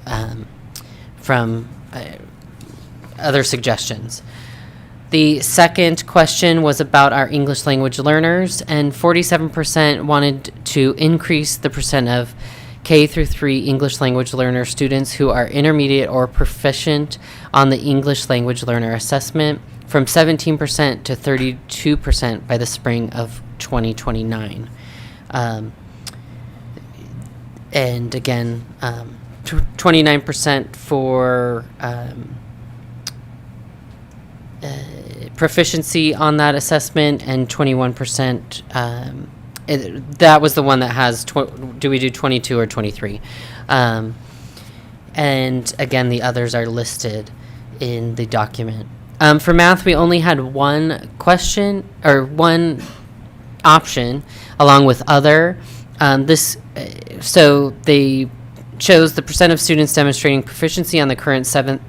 from other suggestions. The second question was about our English language learners, and 47% wanted to increase the percent of K through 3 English language learner students who are intermediate or proficient on the English language learner assessment from 17% to 32% by the spring of 2029. And again, 29% for proficiency on that assessment, and 21%, that was the one that has, do we do 22 or 23? And again, the others are listed in the document. For math, we only had one question, or one option, along with other. So they chose the percent of students demonstrating proficiency on the current seventh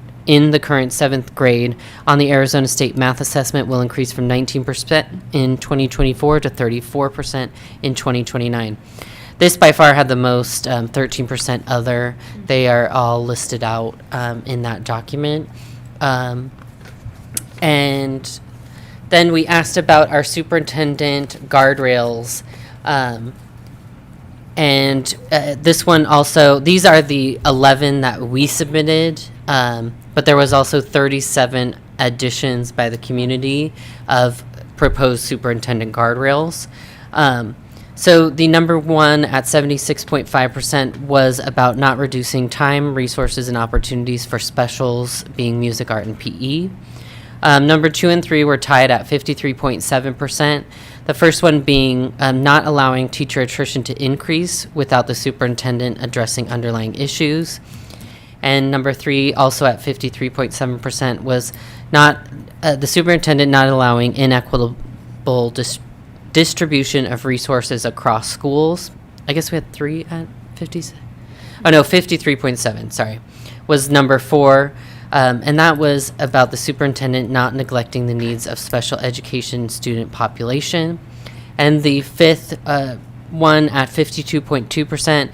grade on the Arizona State Math Assessment will increase from 19% in 2024 to 34% in 2029. This by far had the most, 13% other. They are all listed out in that document. And then we asked about our superintendent guardrails. And this one also, these are the 11 that we submitted, but there was also 37 additions by the community of proposed superintendent guardrails. So the number one at 76.5% was about not reducing time, resources, and opportunities for specials being music, art, and PE. Number 2 and 3 were tied at 53.7%. The first one being not allowing teacher attrition to increase without the superintendent addressing underlying issues. And number 3, also at 53.7%, was not the superintendent not allowing inequitable distribution of resources across schools. I guess we had 3 at 50. Oh no, 53.7. Sorry, was number 4. And that was about the superintendent not neglecting the needs of special education student population. And the fifth one at 52.2%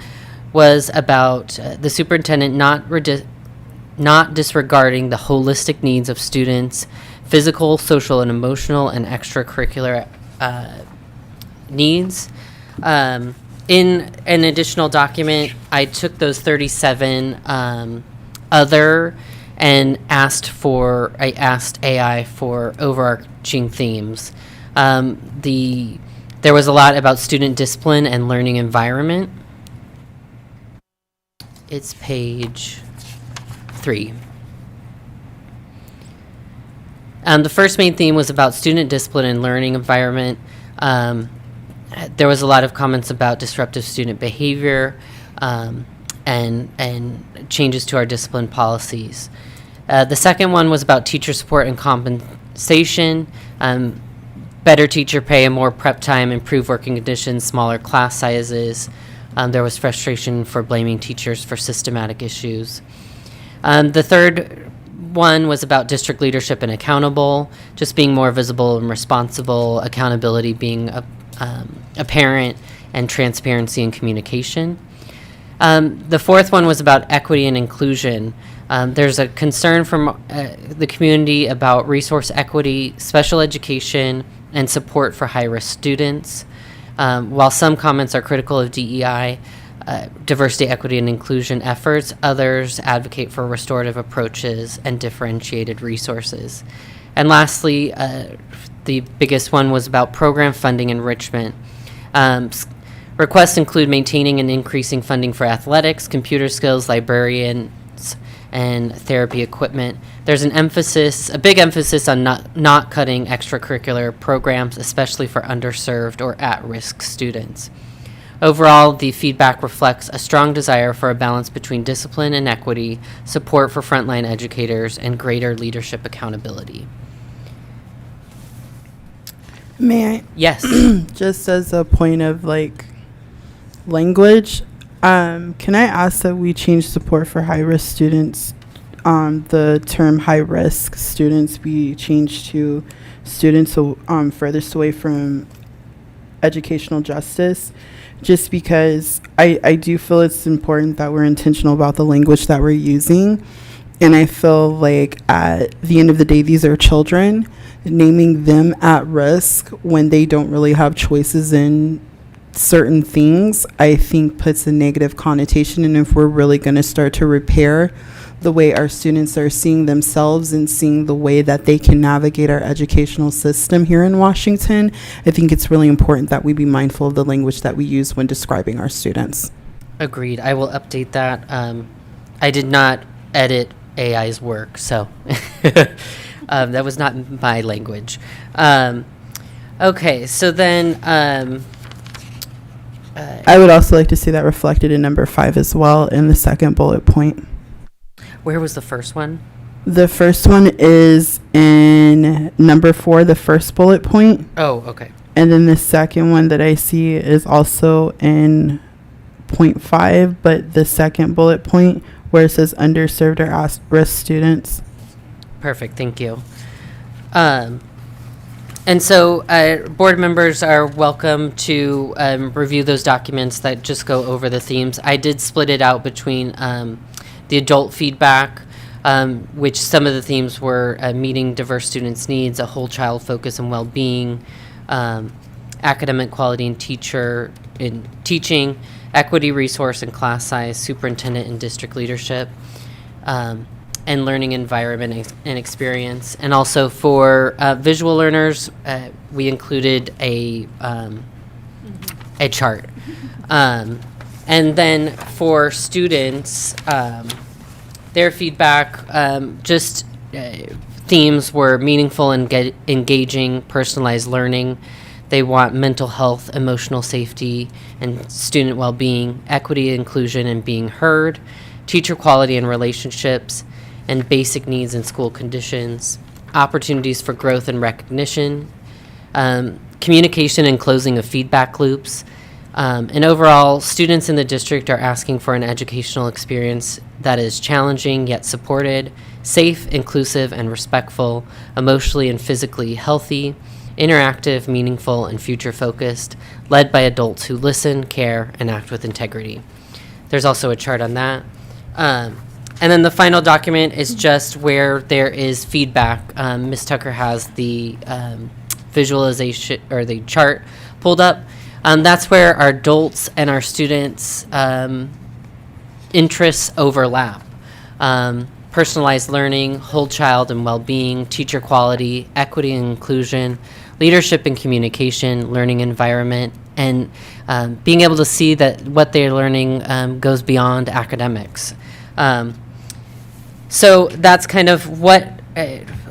was about the superintendent not disregarding the holistic needs of students, physical, social, and emotional, and extracurricular needs. In an additional document, I took those 37 other and asked AI for overarching themes. There was a lot about student discipline and learning environment. It's page 3. The first main theme was about student discipline and learning environment. There was a lot of comments about disruptive student behavior and changes to our discipline policies. The second one was about teacher support and compensation, better teacher pay and more prep time, improved working conditions, smaller class sizes. There was frustration for blaming teachers for systematic issues. The third one was about district leadership and accountable, just being more visible and responsible, accountability being apparent, and transparency and communication. The fourth one was about equity and inclusion. There's a concern from the community about resource equity, special education, and support for high-risk students. While some comments are critical of DEI, diversity, equity, and inclusion efforts, others advocate for restorative approaches and differentiated resources. And lastly, the biggest one was about program funding enrichment. Requests include maintaining and increasing funding for athletics, computer skills, librarians, and therapy equipment. There's a big emphasis on not cutting extracurricular programs, especially for underserved or at-risk students. Overall, the feedback reflects a strong desire for a balance between discipline and equity, support for frontline educators, and greater leadership accountability. May I? Yes. Just as a point of language, can I ask that we change support for high-risk students? The term high-risk students be changed to students furthest away from educational justice, just because I do feel it's important that we're intentional about the language that we're using. And I feel like at the end of the day, these are children. Naming them at risk when they don't really have choices in certain things, I think puts a negative connotation. And if we're really going to start to repair the way our students are seeing themselves and seeing the way that they can navigate our educational system here in Washington, I think it's really important that we be mindful of the language that we use when describing our students. Agreed. I will update that. I did not edit AI's work, so that was not my language. Okay, so then I would also like to see that reflected in number 5 as well in the second bullet point. where was the first one? The first one is in number 4, the first bullet point. Oh, okay. And then the second one that I see is also in point 5, but the second bullet point where it says underserved or at-risk students. Perfect, thank you. And so board members are welcome to review those documents that just go over the themes. I did split it out between the adult feedback, which some of the themes were meeting diverse students' needs, a whole child focus and well-being, academic quality in teaching, equity, resource and class size, superintendent and district leadership, and learning environment and experience. And also for visual learners, we included a chart. And then for students, their feedback, just themes were meaningful and engaging, personalized learning. They want mental health, emotional safety, and student well-being, equity, inclusion, and being heard, teacher quality and relationships, and basic needs and school conditions, opportunities for growth and recognition, communication and closing of feedback loops. And overall, students in the district are asking for an educational experience that is challenging yet supported, safe, inclusive, and respectful, emotionally and physically healthy, interactive, meaningful, and future-focused, led by adults who listen, care, and act with integrity. There's also a chart on that. And then the final document is just where there is feedback. Ms. Tucker has the visualization or the chart pulled up. That's where our adults and our students' interests overlap. Personalized learning, whole child and well-being, teacher quality, equity and inclusion, leadership and communication, learning environment, and being able to see that what they're learning goes beyond academics. So that's kind of what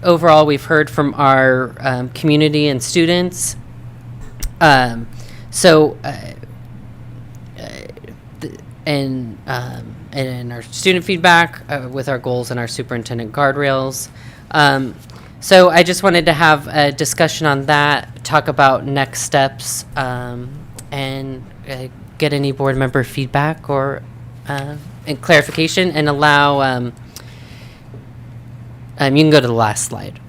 overall we've heard from our community and students. And our student feedback with our goals and our superintendent guardrails. So I just wanted to have a discussion on that, talk about next steps, and get any board member feedback or and clarification, and allow, you can go to the last slide,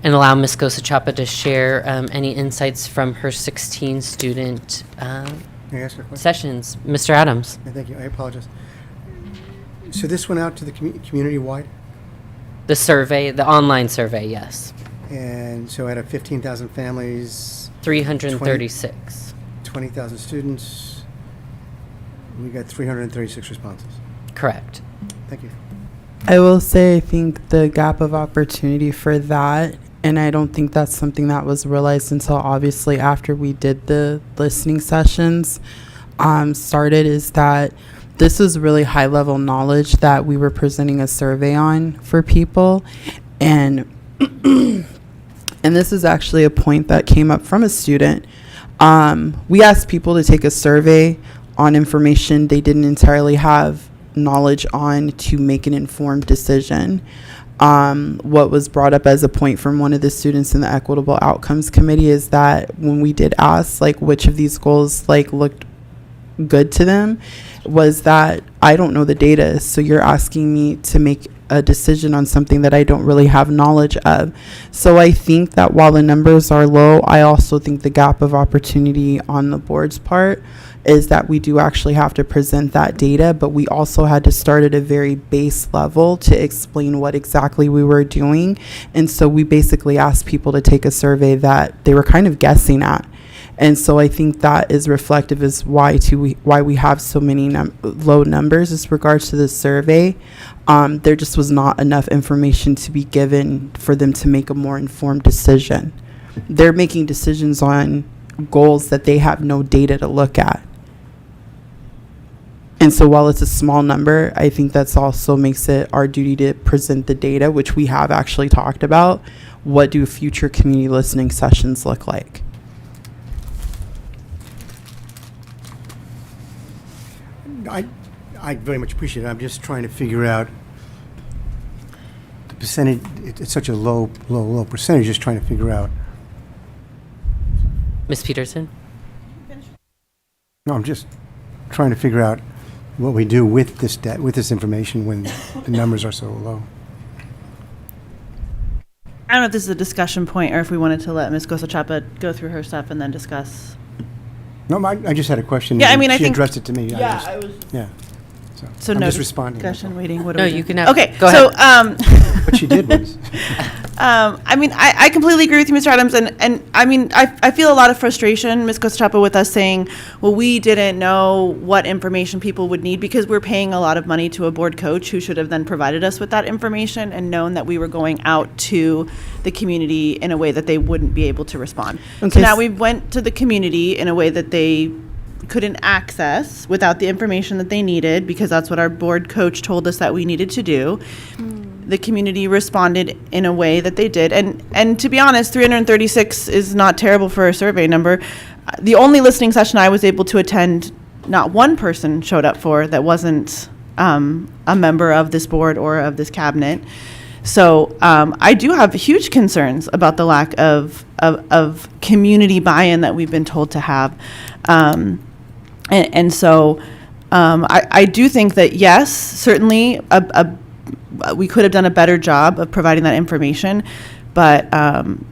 and allow Ms. Gosachapa to share any insights from her 16 student May I ask a question? sessions. Mr. Adams. Yeah, thank you. I apologize. So this went out to the community-wide? The survey, the online survey, yes. And so out of 15,000 families, 336. 20,000 students, we got 336 responses. Correct. Thank you. I will say I think the gap of opportunity for that, and I don't think that's something that was realized until obviously after we did the listening sessions started, is that this was really high level knowledge that we were presenting a survey on for people. And and this is actually a point that came up from a student. We asked people to take a survey on information they didn't entirely have knowledge on to make an informed decision. What was brought up as a point from one of the students in the Equitable Outcomes Committee is that when we did ask like which of these goals like looked good to them, was that I don't know the data, so you're asking me to make a decision on something that I don't really have knowledge of. So I think that while the numbers are low, I also think the gap of opportunity on the board's part is that we do actually have to present that data, but we also had to start at a very base level to explain what exactly we were doing. And so we basically asked people to take a survey that they were kind of guessing at. And so I think that is reflective as why we have so many low numbers as regards to the survey. There just was not enough information to be given for them to make a more informed decision. They're making decisions on goals that they have no data to look at. And so while it's a small number, I think that's also makes it our duty to present the data, which we have actually talked about. What do future community listening sessions look like? I very much appreciate it. I'm just trying to figure out the percentage. It's such a low percentage. Just trying to figure out. Ms. Peterson? No, I'm just trying to figure out what we do with this information when the numbers are so low. I don't know if this is a discussion point or if we wanted to let Ms. Gosachapa go through her stuff and then discuss. No, I just had a question. Yeah, I mean, I she think- addressed it to me. Yeah, I was. Yeah. So I'm no just responding. discussion, waiting. What do No, we do? you can have. Okay, Go so ahead. What she did was. I mean, I completely agree with you, Mr. Adams, and I mean, I feel a lot of frustration, Ms. Gosachapa, with us saying, well, we didn't know what information people would need because we're paying a lot of money to a board coach who should have then provided us with that information and known that we were going out to the community in a way that they wouldn't be able to respond. Okay, So now we went to the community in a way that they couldn't access without the information that they needed because that's what our board coach told us that we needed to do. the community responded in a way that they did. And to be honest, 336 is not terrible for a survey number. The only listening session I was able to attend, not one person showed up for that wasn't a member of this board or of this cabinet. So I do have huge concerns about the lack of community buy-in that we've been told to have. And so I do think that, yes, certainly we could have done a better job of providing that information. But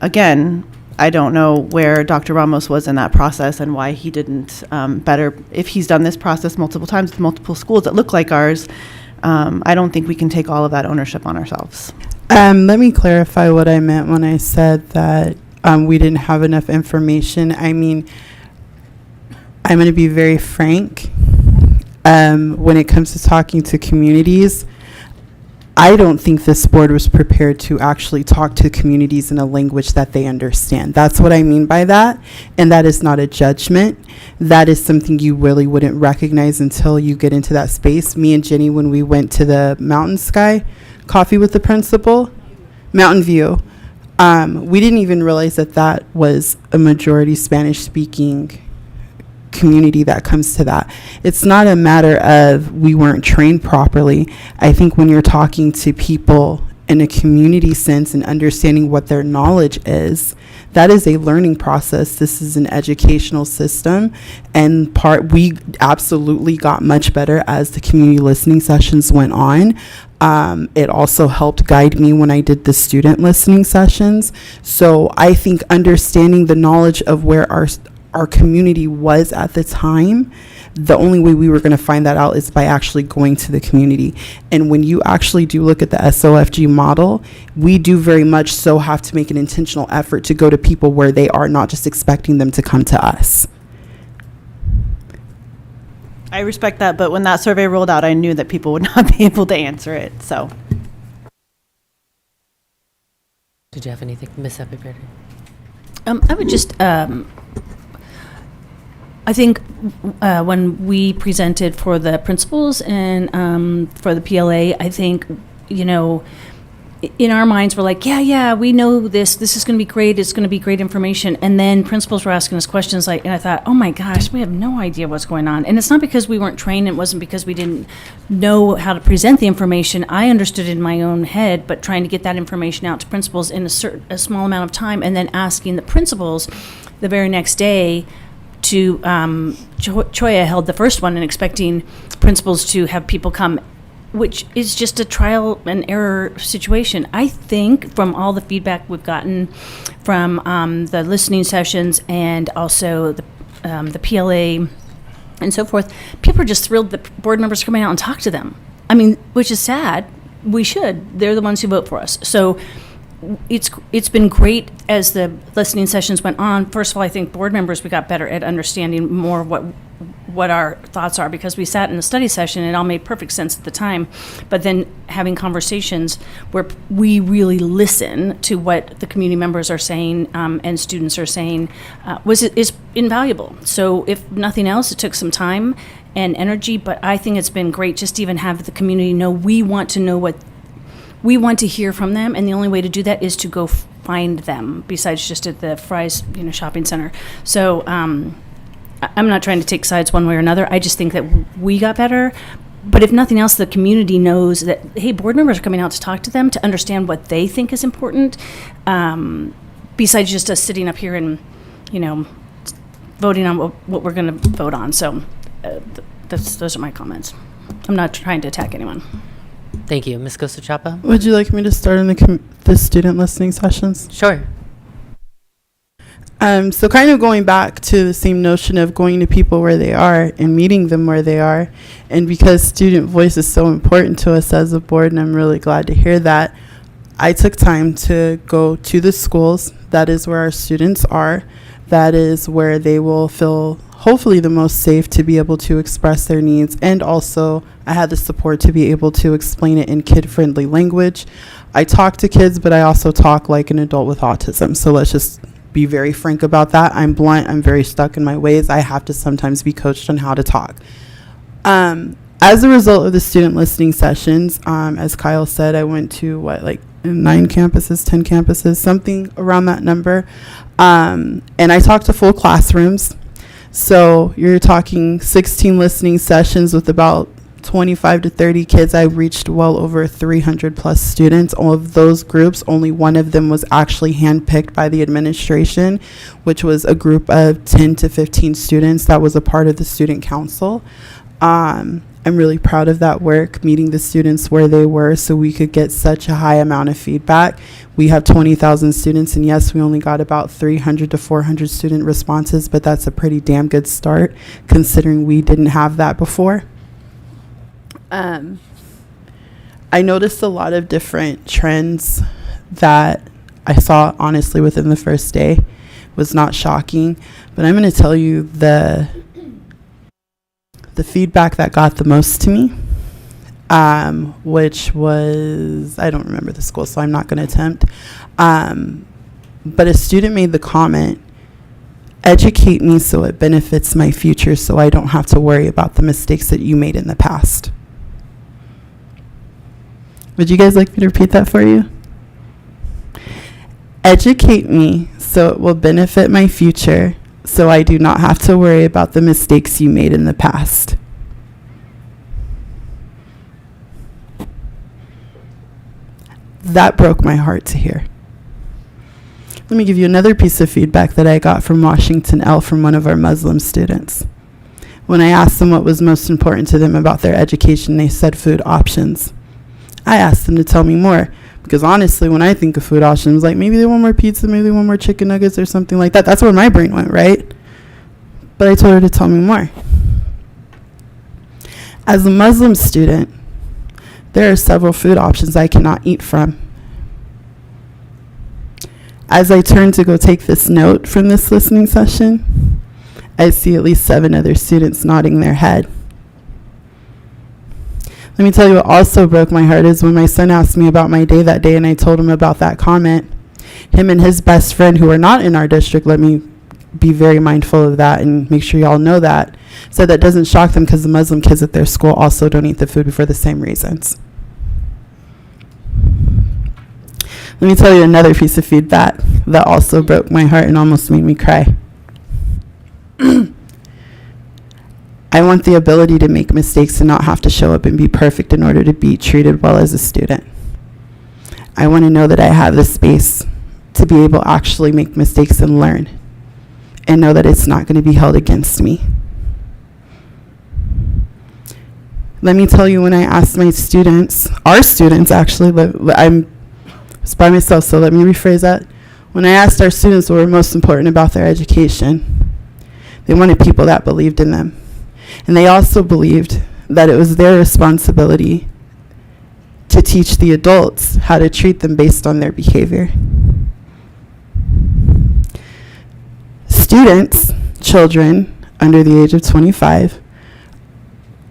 again, I don't know where Dr. Ramos was in that process and why he didn't better. If he's done this process multiple times with multiple schools that look like ours, I don't think we can take all of that ownership on ourselves. Let me clarify what I meant when I said that we didn't have enough information. I mean, I'm going to be very frank. When it comes to talking to communities, I don't think this board was prepared to actually talk to communities in a language that they understand. That's what I mean by that. And that is not a judgment. That is something you really wouldn't recognize until you get into that space. Me and Jenny, when we went to the Mountain Sky coffee with the principal, Mountain View, we didn't even realize that that was a majority Spanish speaking community that comes to that. It's not a matter of we weren't trained properly. I think when you're talking to people in a community sense and understanding what their knowledge is, that is a learning process. This is an educational system, and we absolutely got much better as the community listening sessions went on. It also helped guide me when I did the student listening sessions. So I think understanding the knowledge of where our community was at the time, the only way we were going to find that out is by actually going to the community. And when you actually do look at the SOFG model, we do very much so have to make an intentional effort to go to people where they are, not just expecting them to come to us. I respect that, but when that survey rolled out, I knew that people would not be able to answer it. So, Did you have anything, Ms. Epiperi? I would just, I think when we presented for the principals and for the PLA, I think, in our minds we're like, yeah, we know this is going to be great, it's going to be great information. And then principals were asking us questions and I thought, oh my gosh, we have no idea what's going on. And it's not because we weren't trained, it wasn't because we didn't know how to present the information. I understood it in my own head, but trying to get that information out to principals in a small amount of time, and then asking the principals the very next day to, Choya held the first one and expecting principals to have people come, which is just a trial and error situation. I think from all the feedback we've gotten from the listening sessions and also the PLA and so forth, people are just thrilled that board members are coming out and talk to them. I mean, which is sad. We should. They're the ones who vote for us. So it's been great as the listening sessions went on. First of all, I think board members, we got better at understanding more what our thoughts are, because we sat in a study session and it all made perfect sense at the time. But then having conversations where we really listen to what the community members are saying and students are saying is invaluable. So if nothing else, it took some time and energy, but I think it's been great just to even have the community know we want to know what we want to hear from them, and the only way to do that is to go find them, besides just at the Fry's, shopping center. So I'm not trying to take sides one way or another. I just think that we got better. But if nothing else, the community knows that, hey, board members are coming out to talk to them to understand what they think is important, besides just us sitting up here and, voting on what we're going to vote on. So those are my comments. I'm not trying to attack anyone. Thank you. Ms. Gosachapa? Would you like me to start in the student listening sessions? Sure. So kind of going back to the same notion of going to people where they are and meeting them where they are, and because student voice is so important to us as a board, and I'm really glad to hear that, I took time to go to the schools. That is where our students are. That is where they will feel hopefully the most safe to be able to express their needs, and also I had the support to be able to explain it in kid-friendly language. I talk to kids, but I also talk like an adult with autism, so let's just be very frank about that. I'm blunt, I'm very stuck in my ways. I have to sometimes be coached on how to talk. As a result of the student listening sessions, as Kyle said, I went to 9 campuses, 10 campuses, something around that number. And I talked to full classrooms. So you're talking 16 listening sessions with about 25 to 30 kids. I reached well over 300 plus students. All of those groups, only one of them was actually handpicked by the administration, which was a group of 10 to 15 students that was a part of the student council. I'm really proud of that work, meeting the students where they were so we could get such a high amount of feedback. We have 20,000 students, and yes, we only got about 300 to 400 student responses, but that's a pretty damn good start considering we didn't have that before. I noticed a lot of different trends that I saw honestly within the first day. It was not shocking, but I'm going to tell you the feedback that got the most to me, which was, I don't remember the school, so I'm not going to attempt. But a student made the comment, "Educate me so it benefits my future so I don't have to worry about the mistakes that you made in the past." Would you guys like me to repeat that for you? Educate me so it will benefit my future so I do not have to worry about the mistakes you made in the past. That broke my heart to hear. Let me give you another piece of feedback that I got from Washington L from one of our Muslim students. When I asked them what was most important to them about their education, they said food options. I asked them to tell me more, because honestly, when I think of food options, like maybe they want more pizza, maybe they want more chicken nuggets or something like that. That's where my brain went, right? But I told her to tell me more. As a Muslim student, there are several food options I cannot eat from. As I turn to go take this note from this listening session, I see at least 7 other students nodding their head. Let me tell you what also broke my heart is when my son asked me about my day that day and I told him about that comment. Him and his best friend, who are not in our district, let me be very mindful of that and make sure y'all know that, said that doesn't shock them because the Muslim kids at their school also don't eat the food for the same reasons. Let me tell you another piece of feedback that also broke my heart and almost made me cry. I want the ability to make mistakes and not have to show up and be perfect in order to be treated well as a student. I want to know that I have the space to be able to actually make mistakes and learn, and know that it's not going to be held against me. Let me tell you, when I asked my students, our students actually, it's by myself, so let me rephrase that. When I asked our students what were most important about their education, they wanted people that believed in them. And they also believed that it was their responsibility to teach the adults how to treat them based on their behavior. Students, children under the age of 25,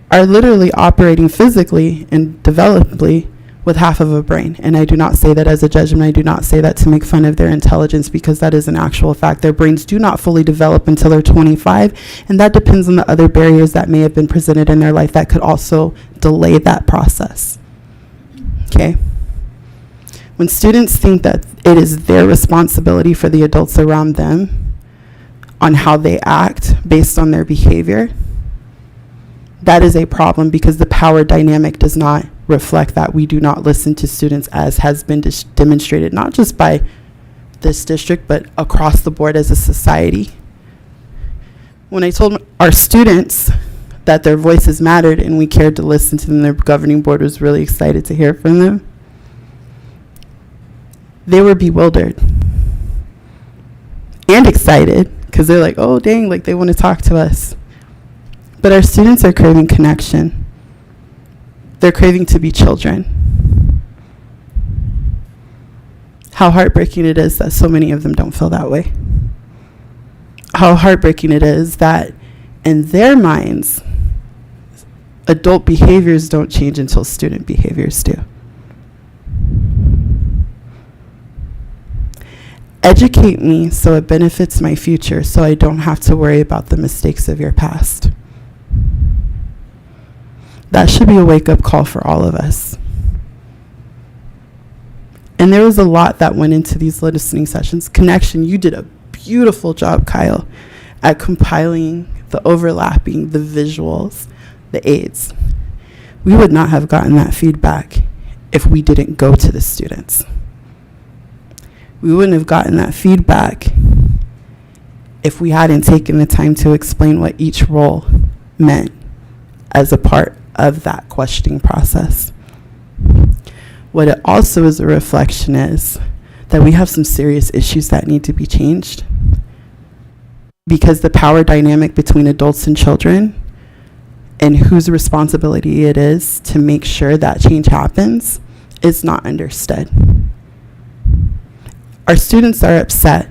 are literally operating physically and developmentally with half of a brain. And I do not say that as a judgment. I do not say that to make fun of their intelligence, because that is an actual fact. Their brains do not fully develop until they're 25, and that depends on the other barriers that may have been presented in their life that could also delay that process. Okay? When students think that it is their responsibility for the adults around them on how they act based on their behavior, that is a problem, because the power dynamic does not reflect that. We do not listen to students, as has been demonstrated not just by this district but across the board as a society. When I told our students that their voices mattered and we cared to listen to them, their governing board was really excited to hear from them. They were bewildered and excited, because they're like, oh dang, like they want to talk to us. But our students are craving connection. They're craving to be children. How heartbreaking it is that so many of them don't feel that way. How heartbreaking it is that in their minds, adult behaviors don't change until student behaviors do. Educate me so it benefits my future, so I don't have to worry about the mistakes of your past. That should be a wake-up call for all of us. And there was a lot that went into these listening sessions. Connection, you did a beautiful job, Kyle, at compiling the overlapping, the visuals, the aids. We would not have gotten that feedback if we didn't go to the students. We wouldn't have gotten that feedback if we hadn't taken the time to explain what each role meant as a part of that questioning process. What it also is a reflection is that we have some serious issues that need to be changed, because the power dynamic between adults and children and whose responsibility it is to make sure that change happens is not understood. Our students are upset.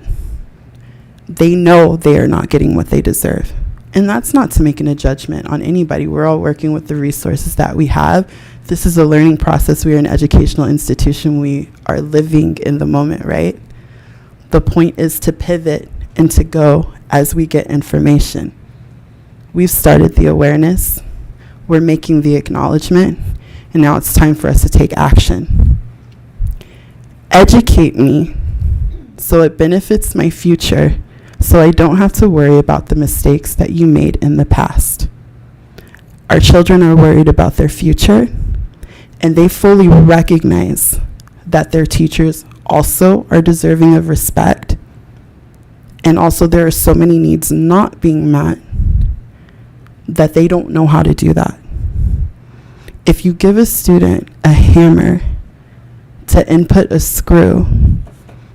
They know they are not getting what they deserve. And that's not to make a judgment on anybody. We're all working with the resources that we have. This is a learning process. We are an educational institution. We are living in the moment, right? The point is to pivot and to go as we get information. We've started the awareness. We're making the acknowledgement. And now it's time for us to take action. Educate me so it benefits my future, so I don't have to worry about the mistakes that you made in the past. Our children are worried about their future, and they fully recognize that their teachers also are deserving of respect, and also there are so many needs not being met that they don't know how to do that. If you give a student a hammer to input a screw,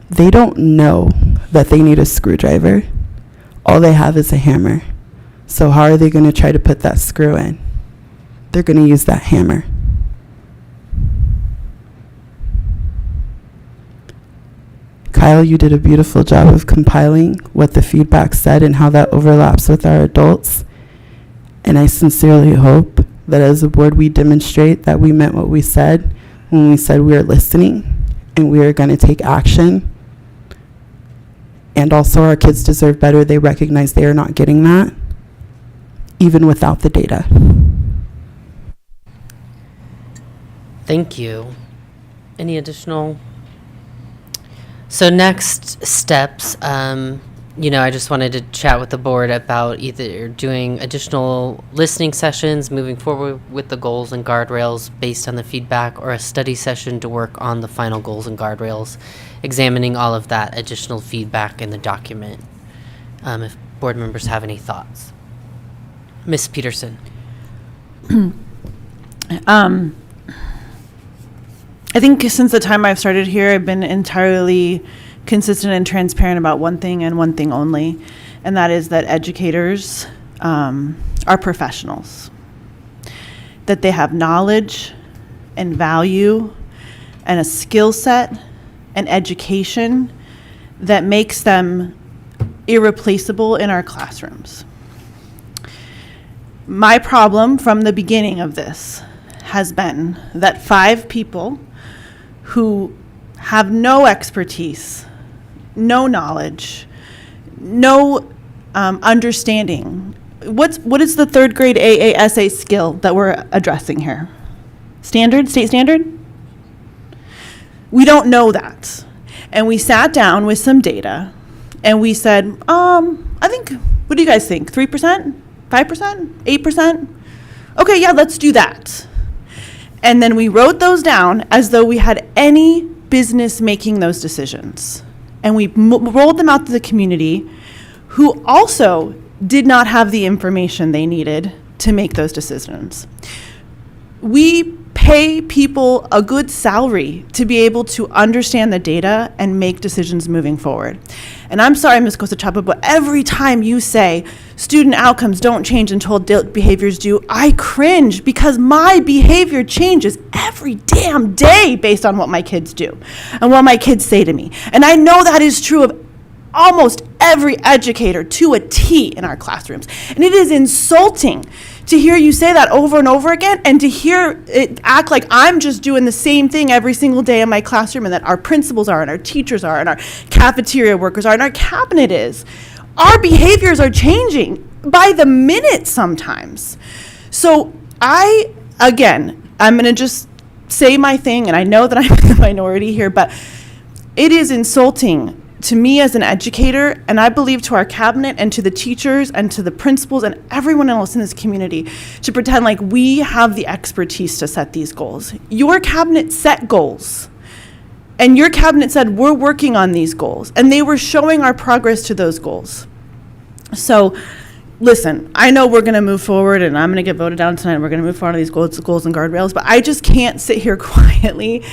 they don't know that they need a screwdriver. All they have is a hammer. So how are they going to try to put that screw in? They're going to use that hammer. Kyle, you did a beautiful job of compiling what the feedback said and how that overlaps with our adults. And I sincerely hope that as a board we demonstrate that we meant what we said when we said we are listening and we are going to take action. And also our kids deserve better. They recognize they are not getting that, even without the data. Thank you. Any additional? So next steps, I just wanted to chat with the board about either doing additional listening sessions, moving forward with the goals and guardrails based on the feedback, or a study session to work on the final goals and guardrails, examining all of that additional feedback in the document. If board members have any thoughts. Ms. Peterson. I think since the time I've started here, I've been entirely consistent and transparent about one thing and one thing only, and that is that educators are professionals, that they have knowledge and value and a skill set and education that makes them irreplaceable in our classrooms. My problem from the beginning of this has been that 5 people who have no expertise, no knowledge, no understanding. What is the 3rd grade AASA skill that we're addressing here? Standard, state standard? We don't know that. And we sat down with some data and we said, I think, what do you guys think? 3%? 5%? 8%? Okay, yeah, let's do that. And then we wrote those down as though we had any business making those decisions. And we rolled them out to the community, who also did not have the information they needed to make those decisions. We pay people a good salary to be able to understand the data and make decisions moving forward. And I'm sorry, Ms. Costa-Chapa, but every time you say student outcomes don't change until adult behaviors do, I cringe, because my behavior changes every damn day based on what my kids do and what my kids say to me. And I know that is true of almost every educator to a T in our classrooms. And it is insulting to hear you say that over and over again, and to hear it act like I'm just doing the same thing every single day in my classroom, and that our principals are, and our teachers are, and our cafeteria workers are, and our cabinet is. Our behaviors are changing by the minute sometimes. So I again, I'm going to just say my thing, and I know that I'm in the minority here, but it is insulting to me as an educator, and I believe to our cabinet and to the teachers and to the principals and everyone else in this community, to pretend like we have the expertise to set these goals. Your cabinet set goals. And your cabinet said, we're working on these goals. And they were showing our progress to those goals. So, listen, I know we're going to move forward, and I'm going to get voted down tonight, and we're going to move forward on these goals and guardrails, but I just can't sit here quietly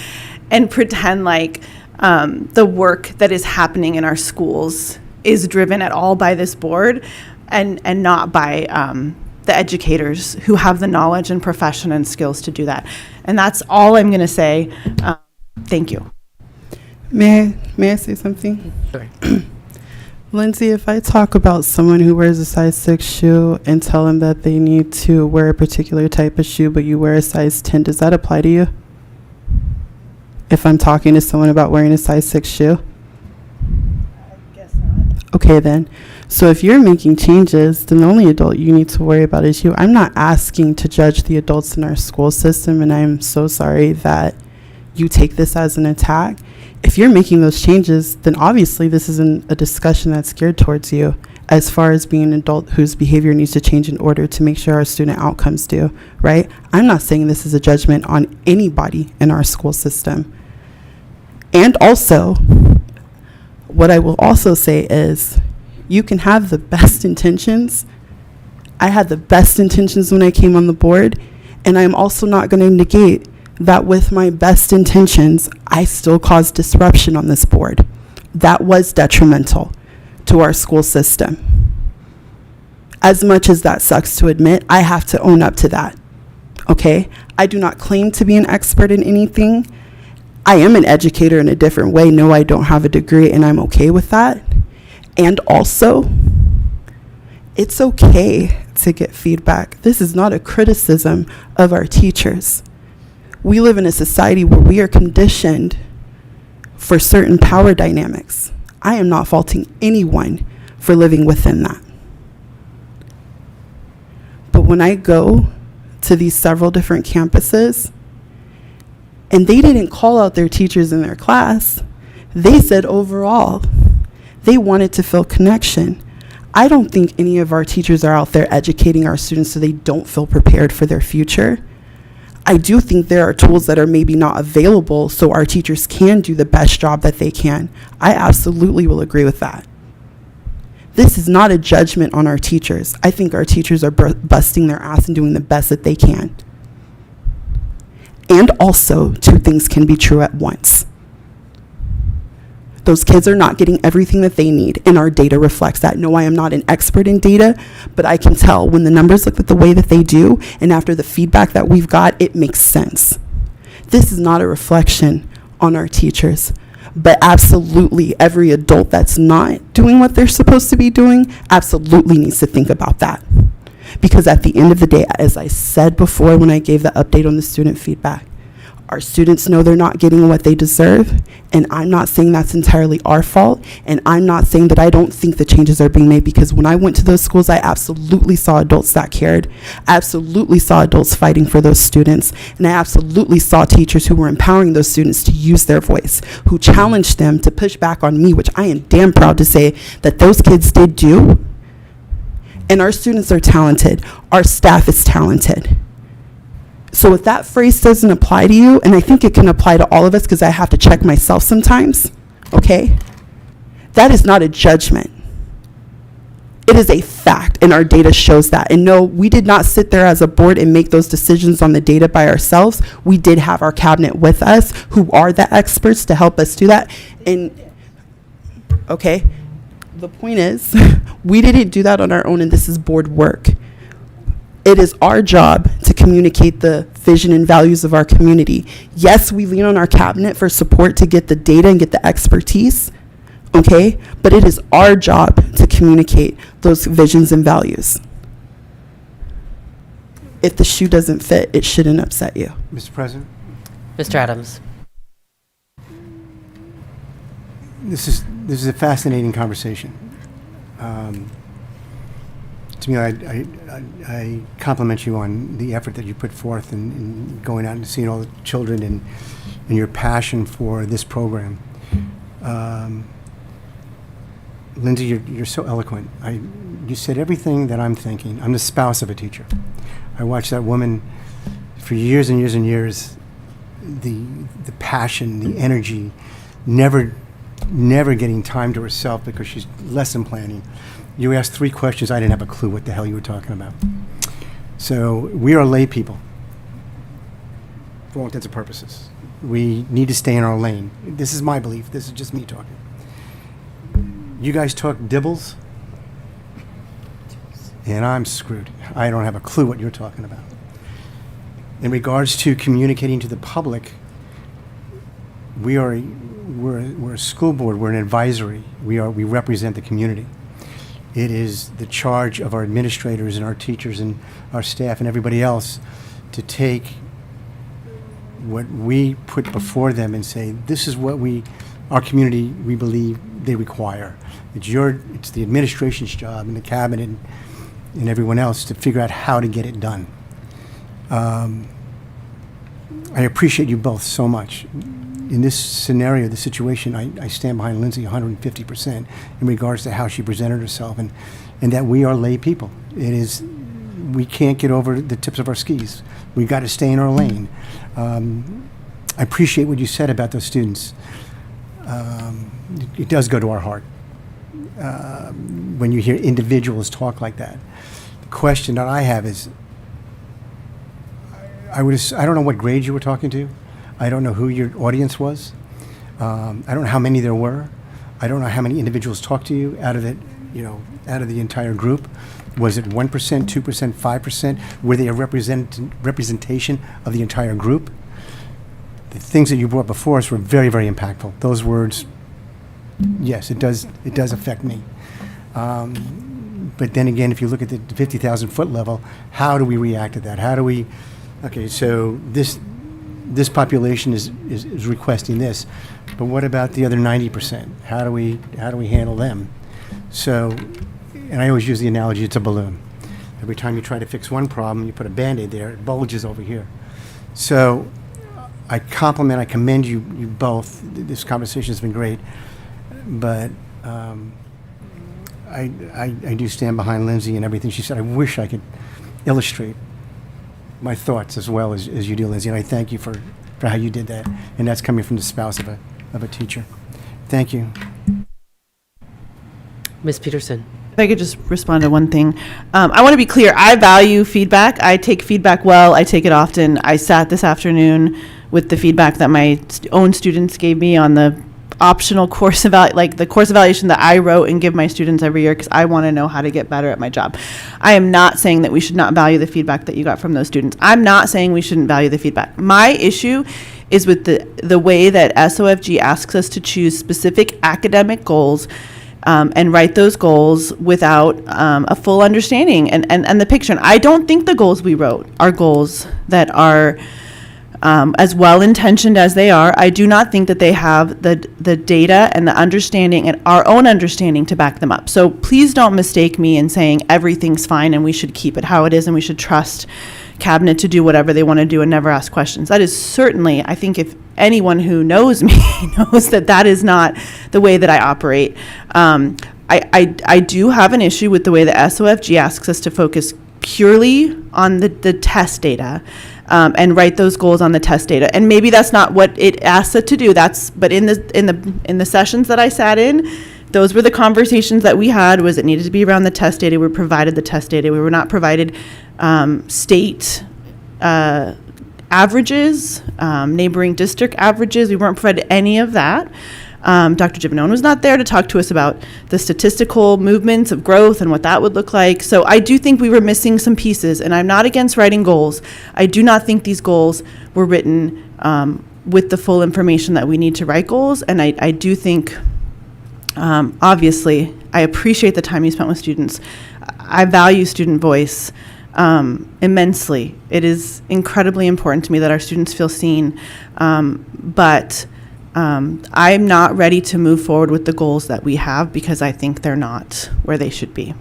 and pretend like the work that is happening in our schools is driven at all by this board and not by the educators who have the knowledge and profession and skills to do that. And that's all I'm going to say. Thank you. May I say something? Sure. Lindsay, if I talk about someone who wears a size 6 shoe and tell them that they need to wear a particular type of shoe, but you wear a size 10, does that apply to you? If I'm talking to someone about wearing a size 6 shoe? I guess not. Okay, then. So if you're making changes, then the only adult you need to worry about is you. I'm not asking to judge the adults in our school system, and I'm so sorry that you take this as an attack. If you're making those changes, then obviously this isn't a discussion that's geared towards you as far as being an adult whose behavior needs to change in order to make sure our student outcomes do, right? I'm not saying this is a judgment on anybody in our school system. And also, what I will also say is, you can have the best intentions. I had the best intentions when I came on the board, and I'm also not going to negate that with my best intentions, I still caused disruption on this board. That was detrimental to our school system. As much as that sucks to admit, I have to own up to that, okay? I do not claim to be an expert in anything. I am an educator in a different way. No, I don't have a degree, and I'm okay with that. And also, it's okay to get feedback. This is not a criticism of our teachers. We live in a society where we are conditioned for certain power dynamics. I am not faulting anyone for living within that. But when I go to these several different campuses, and they didn't call out their teachers in their class, they said overall, they wanted to feel connection. I don't think any of our teachers are out there educating our students so they don't feel prepared for their future. I do think there are tools that are maybe not available so our teachers can do the best job that they can. I absolutely will agree with that. This is not a judgment on our teachers. I think our teachers are busting their ass and doing the best that they can. And also, two things can be true at once. Those kids are not getting everything that they need, and our data reflects that. No, I am not an expert in data, but I can tell when the numbers look at the way that they do, and after the feedback that we've got, it makes sense. This is not a reflection on our teachers, but absolutely every adult that's not doing what they're supposed to be doing absolutely needs to think about that. Because at the end of the day, as I said before when I gave the update on the student feedback, our students know they're not getting what they deserve, and I'm not saying that's entirely our fault, and I'm not saying that I don't think the changes are being made, because when I went to those schools, I absolutely saw adults that cared. I absolutely saw adults fighting for those students, and I absolutely saw teachers who were empowering those students to use their voice, who challenged them to push back on me, which I am damn proud to say that those kids did do. And our students are talented. Our staff is talented. So if that phrase doesn't apply to you, and I think it can apply to all of us because I have to check myself sometimes, okay? That is not a judgment. It is a fact, and our data shows that. And no, we did not sit there as a board and make those decisions on the data by ourselves. We did have our cabinet with us, who are the experts, to help us do that. And, okay, the point is, we didn't do that on our own, and this is board work. It is our job to communicate the vision and values of our community. Yes, we lean on our cabinet for support to get the data and get the expertise, okay? But it is our job to communicate those visions and values. If the shoe doesn't fit, it shouldn't upset you. Mr. President, Mr. Adams. this is a fascinating conversation. Mr. Mueller, I compliment you on the effort that you put forth in going out and seeing all the children and your passion for this program. Lindsay, you're so eloquent. You said everything that I'm thinking. I'm the spouse of a teacher. I watched that woman for years and years and years, the passion, the energy, never getting time to herself because she's lesson planning. You asked 3 questions, I didn't have a clue what the hell you were talking about. So we are lay people, for all intents and purposes. We need to stay in our lane. This is my belief. This is just me talking. You guys talk dibbles, and I'm screwed. I don't have a clue what you're talking about. In regards to communicating to the public, we're a school board. We're an advisory. We represent the community. It is the charge of our administrators and our teachers and our staff and everybody else to take what we put before them and say, this is what our community, we believe they require. It's the administration's job and the cabinet and everyone else to figure out how to get it done. I appreciate you both so much. In this scenario, the situation, I stand behind Lindsay 150% in regards to how she presented herself and that we are lay people. We can't get over the tips of our skis. We've got to stay in our lane. I appreciate what you said about those students. It does go to our heart when you hear individuals talk like that. The question that I have is, I don't know what grade you were talking to. I don't know who your audience was. I don't know how many there were. I don't know how many individuals talked to you out of the entire group. Was it 1%, 2%, 5%? Were they a representation of the entire group? The things that you brought before us were very, very impactful. Those words, yes, it does affect me. But then again, if you look at the 50,000 foot level, how do we react to that? Okay, so this population is requesting this, but what about the other 90%? How do we handle them? So, and I always use the analogy, it's a balloon. Every time you try to fix one problem, you put a Band-Aid there, it bulges over here. So I commend you both. This conversation has been great, but I do stand behind Lindsay and everything she said. I wish I could illustrate my thoughts as well as you do, Lindsay, and I thank you for how you did that, and that's coming from the spouse of a teacher. Thank you. Ms. Peterson. If I could just respond to one thing. I want to be clear. I value feedback. I take feedback well. I take it often. I sat this afternoon with the feedback that my own students gave me on the optional course the course evaluation that I wrote and give my students every year because I want to know how to get better at my job. I am not saying that we should not value the feedback that you got from those students. I'm not saying we shouldn't value the feedback. My issue is with the way that SOFG asks us to choose specific academic goals and write those goals without a full understanding and the picture. And I don't think the goals we wrote are goals that are as well-intentioned as they are. I do not think that they have the data and the understanding and our own understanding to back them up. So please don't mistake me in saying everything's fine and we should keep it how it is and we should trust cabinet to do whatever they want to do and never ask questions. That is certainly, I think if anyone who knows me knows that is not the way that I operate. I do have an issue with the way the SOFG asks us to focus purely on the test data and write those goals on the test data. And maybe that's not what it asks us to do. But in the sessions that I sat in, those were the conversations that we had. Was it needed to be around the test data? We were provided the test data. We were not provided state averages, neighboring district averages. We weren't provided any of that. Dr. Giovanone was not there to talk to us about the statistical movements of growth and what that would look like. So I do think we were missing some pieces, and I'm not against writing goals. I do not think these goals were written with the full information that we need to write goals, and I do think, obviously, I appreciate the time you spent with students. I value student voice immensely. It is incredibly important to me that our students feel seen, but I'm not ready to move forward with the goals that we have because I think they're not where they should be.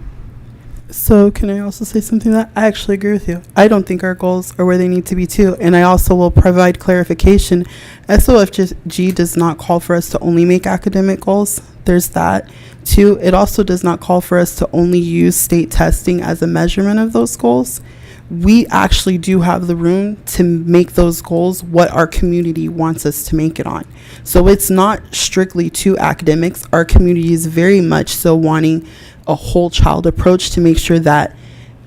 So can I also say something that I actually agree with you? I don't think our goals are where they need to be too. And I also will provide clarification. SOFG does not call for us to only make academic goals. There's that. Two, it also does not call for us to only use state testing as a measurement of those goals. We actually do have the room to make those goals what our community wants us to make it on. So it's not strictly to academics. Our community is very much so wanting a whole child approach to make sure that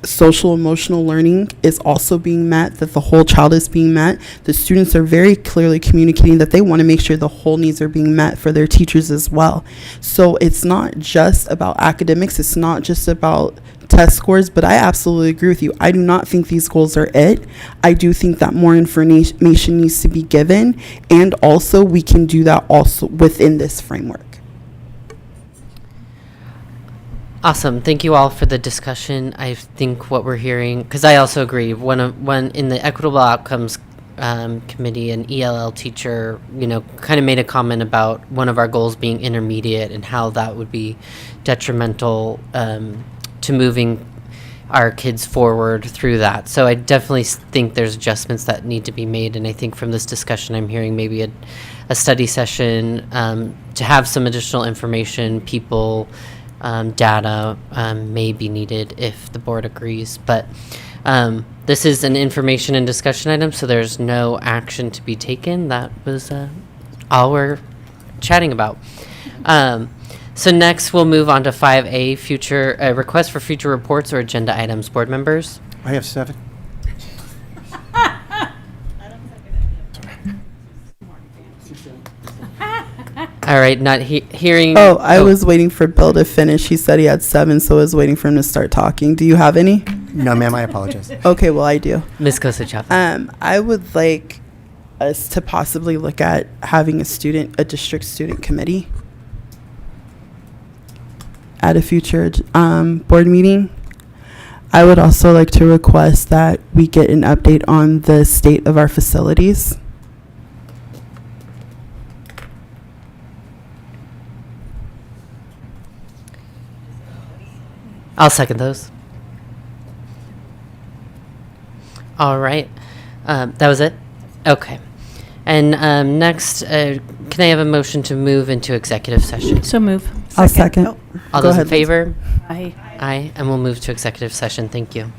social emotional learning is also being met, that the whole child is being met. The students are very clearly communicating that they want to make sure the whole needs are being met for their teachers as well. So it's not just about academics, it's not just about test scores, but I absolutely agree with you. I do not think these goals are it. I do think that more information needs to be given, and also we can do that also within this framework. Awesome. Thank you all for the discussion. I think what we're hearing, because I also agree, when in the Equitable Outcomes Committee, an ELL teacher, kind of made a comment about one of our goals being intermediate and how that would be detrimental to moving our kids forward through that. So I definitely think there's adjustments that need to be made. And I think from this discussion, I'm hearing maybe a study session to have some additional information, data may be needed if the board agrees. But this is an information and discussion item, so there's no action to be taken. That was all we're chatting about. So next, we'll move on to 5A, future request for future reports or agenda items. Board members? I have 7. All right, not hearing. Oh, I was waiting for Bill to finish. He said he had 7, so I was waiting for him to start talking. Do you have any? No, ma'am, I apologize. Okay, well, I do. Ms. Kosachov. I would like us to possibly look at having a district student committee at a future board meeting. I would also like to request that we get an update on the state of our facilities. I'll second those. All right. That was it? Okay. And next, can I have a motion to move into executive session? So move. I'll second. Oh. All Go those in ahead, Liz. favor? Aye. Aye. And we'll move to executive session. Thank you.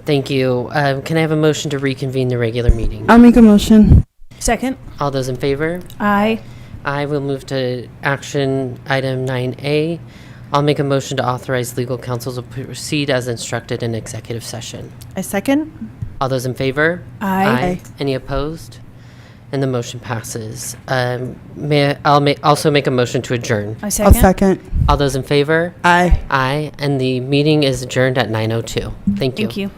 Thank you. Can I have a motion to reconvene the regular meeting? I'll make a motion. Second. All those in favor? Aye. I will move to action item 9A. I'll make a motion to authorize legal counsel to proceed as instructed in executive session. I second. All those in favor? Aye. Any opposed? And the motion passes. Also make a motion to adjourn. I I'll second. second. All those in favor? Aye. Aye. And the meeting is adjourned at 9:02. Thank you. Thank you.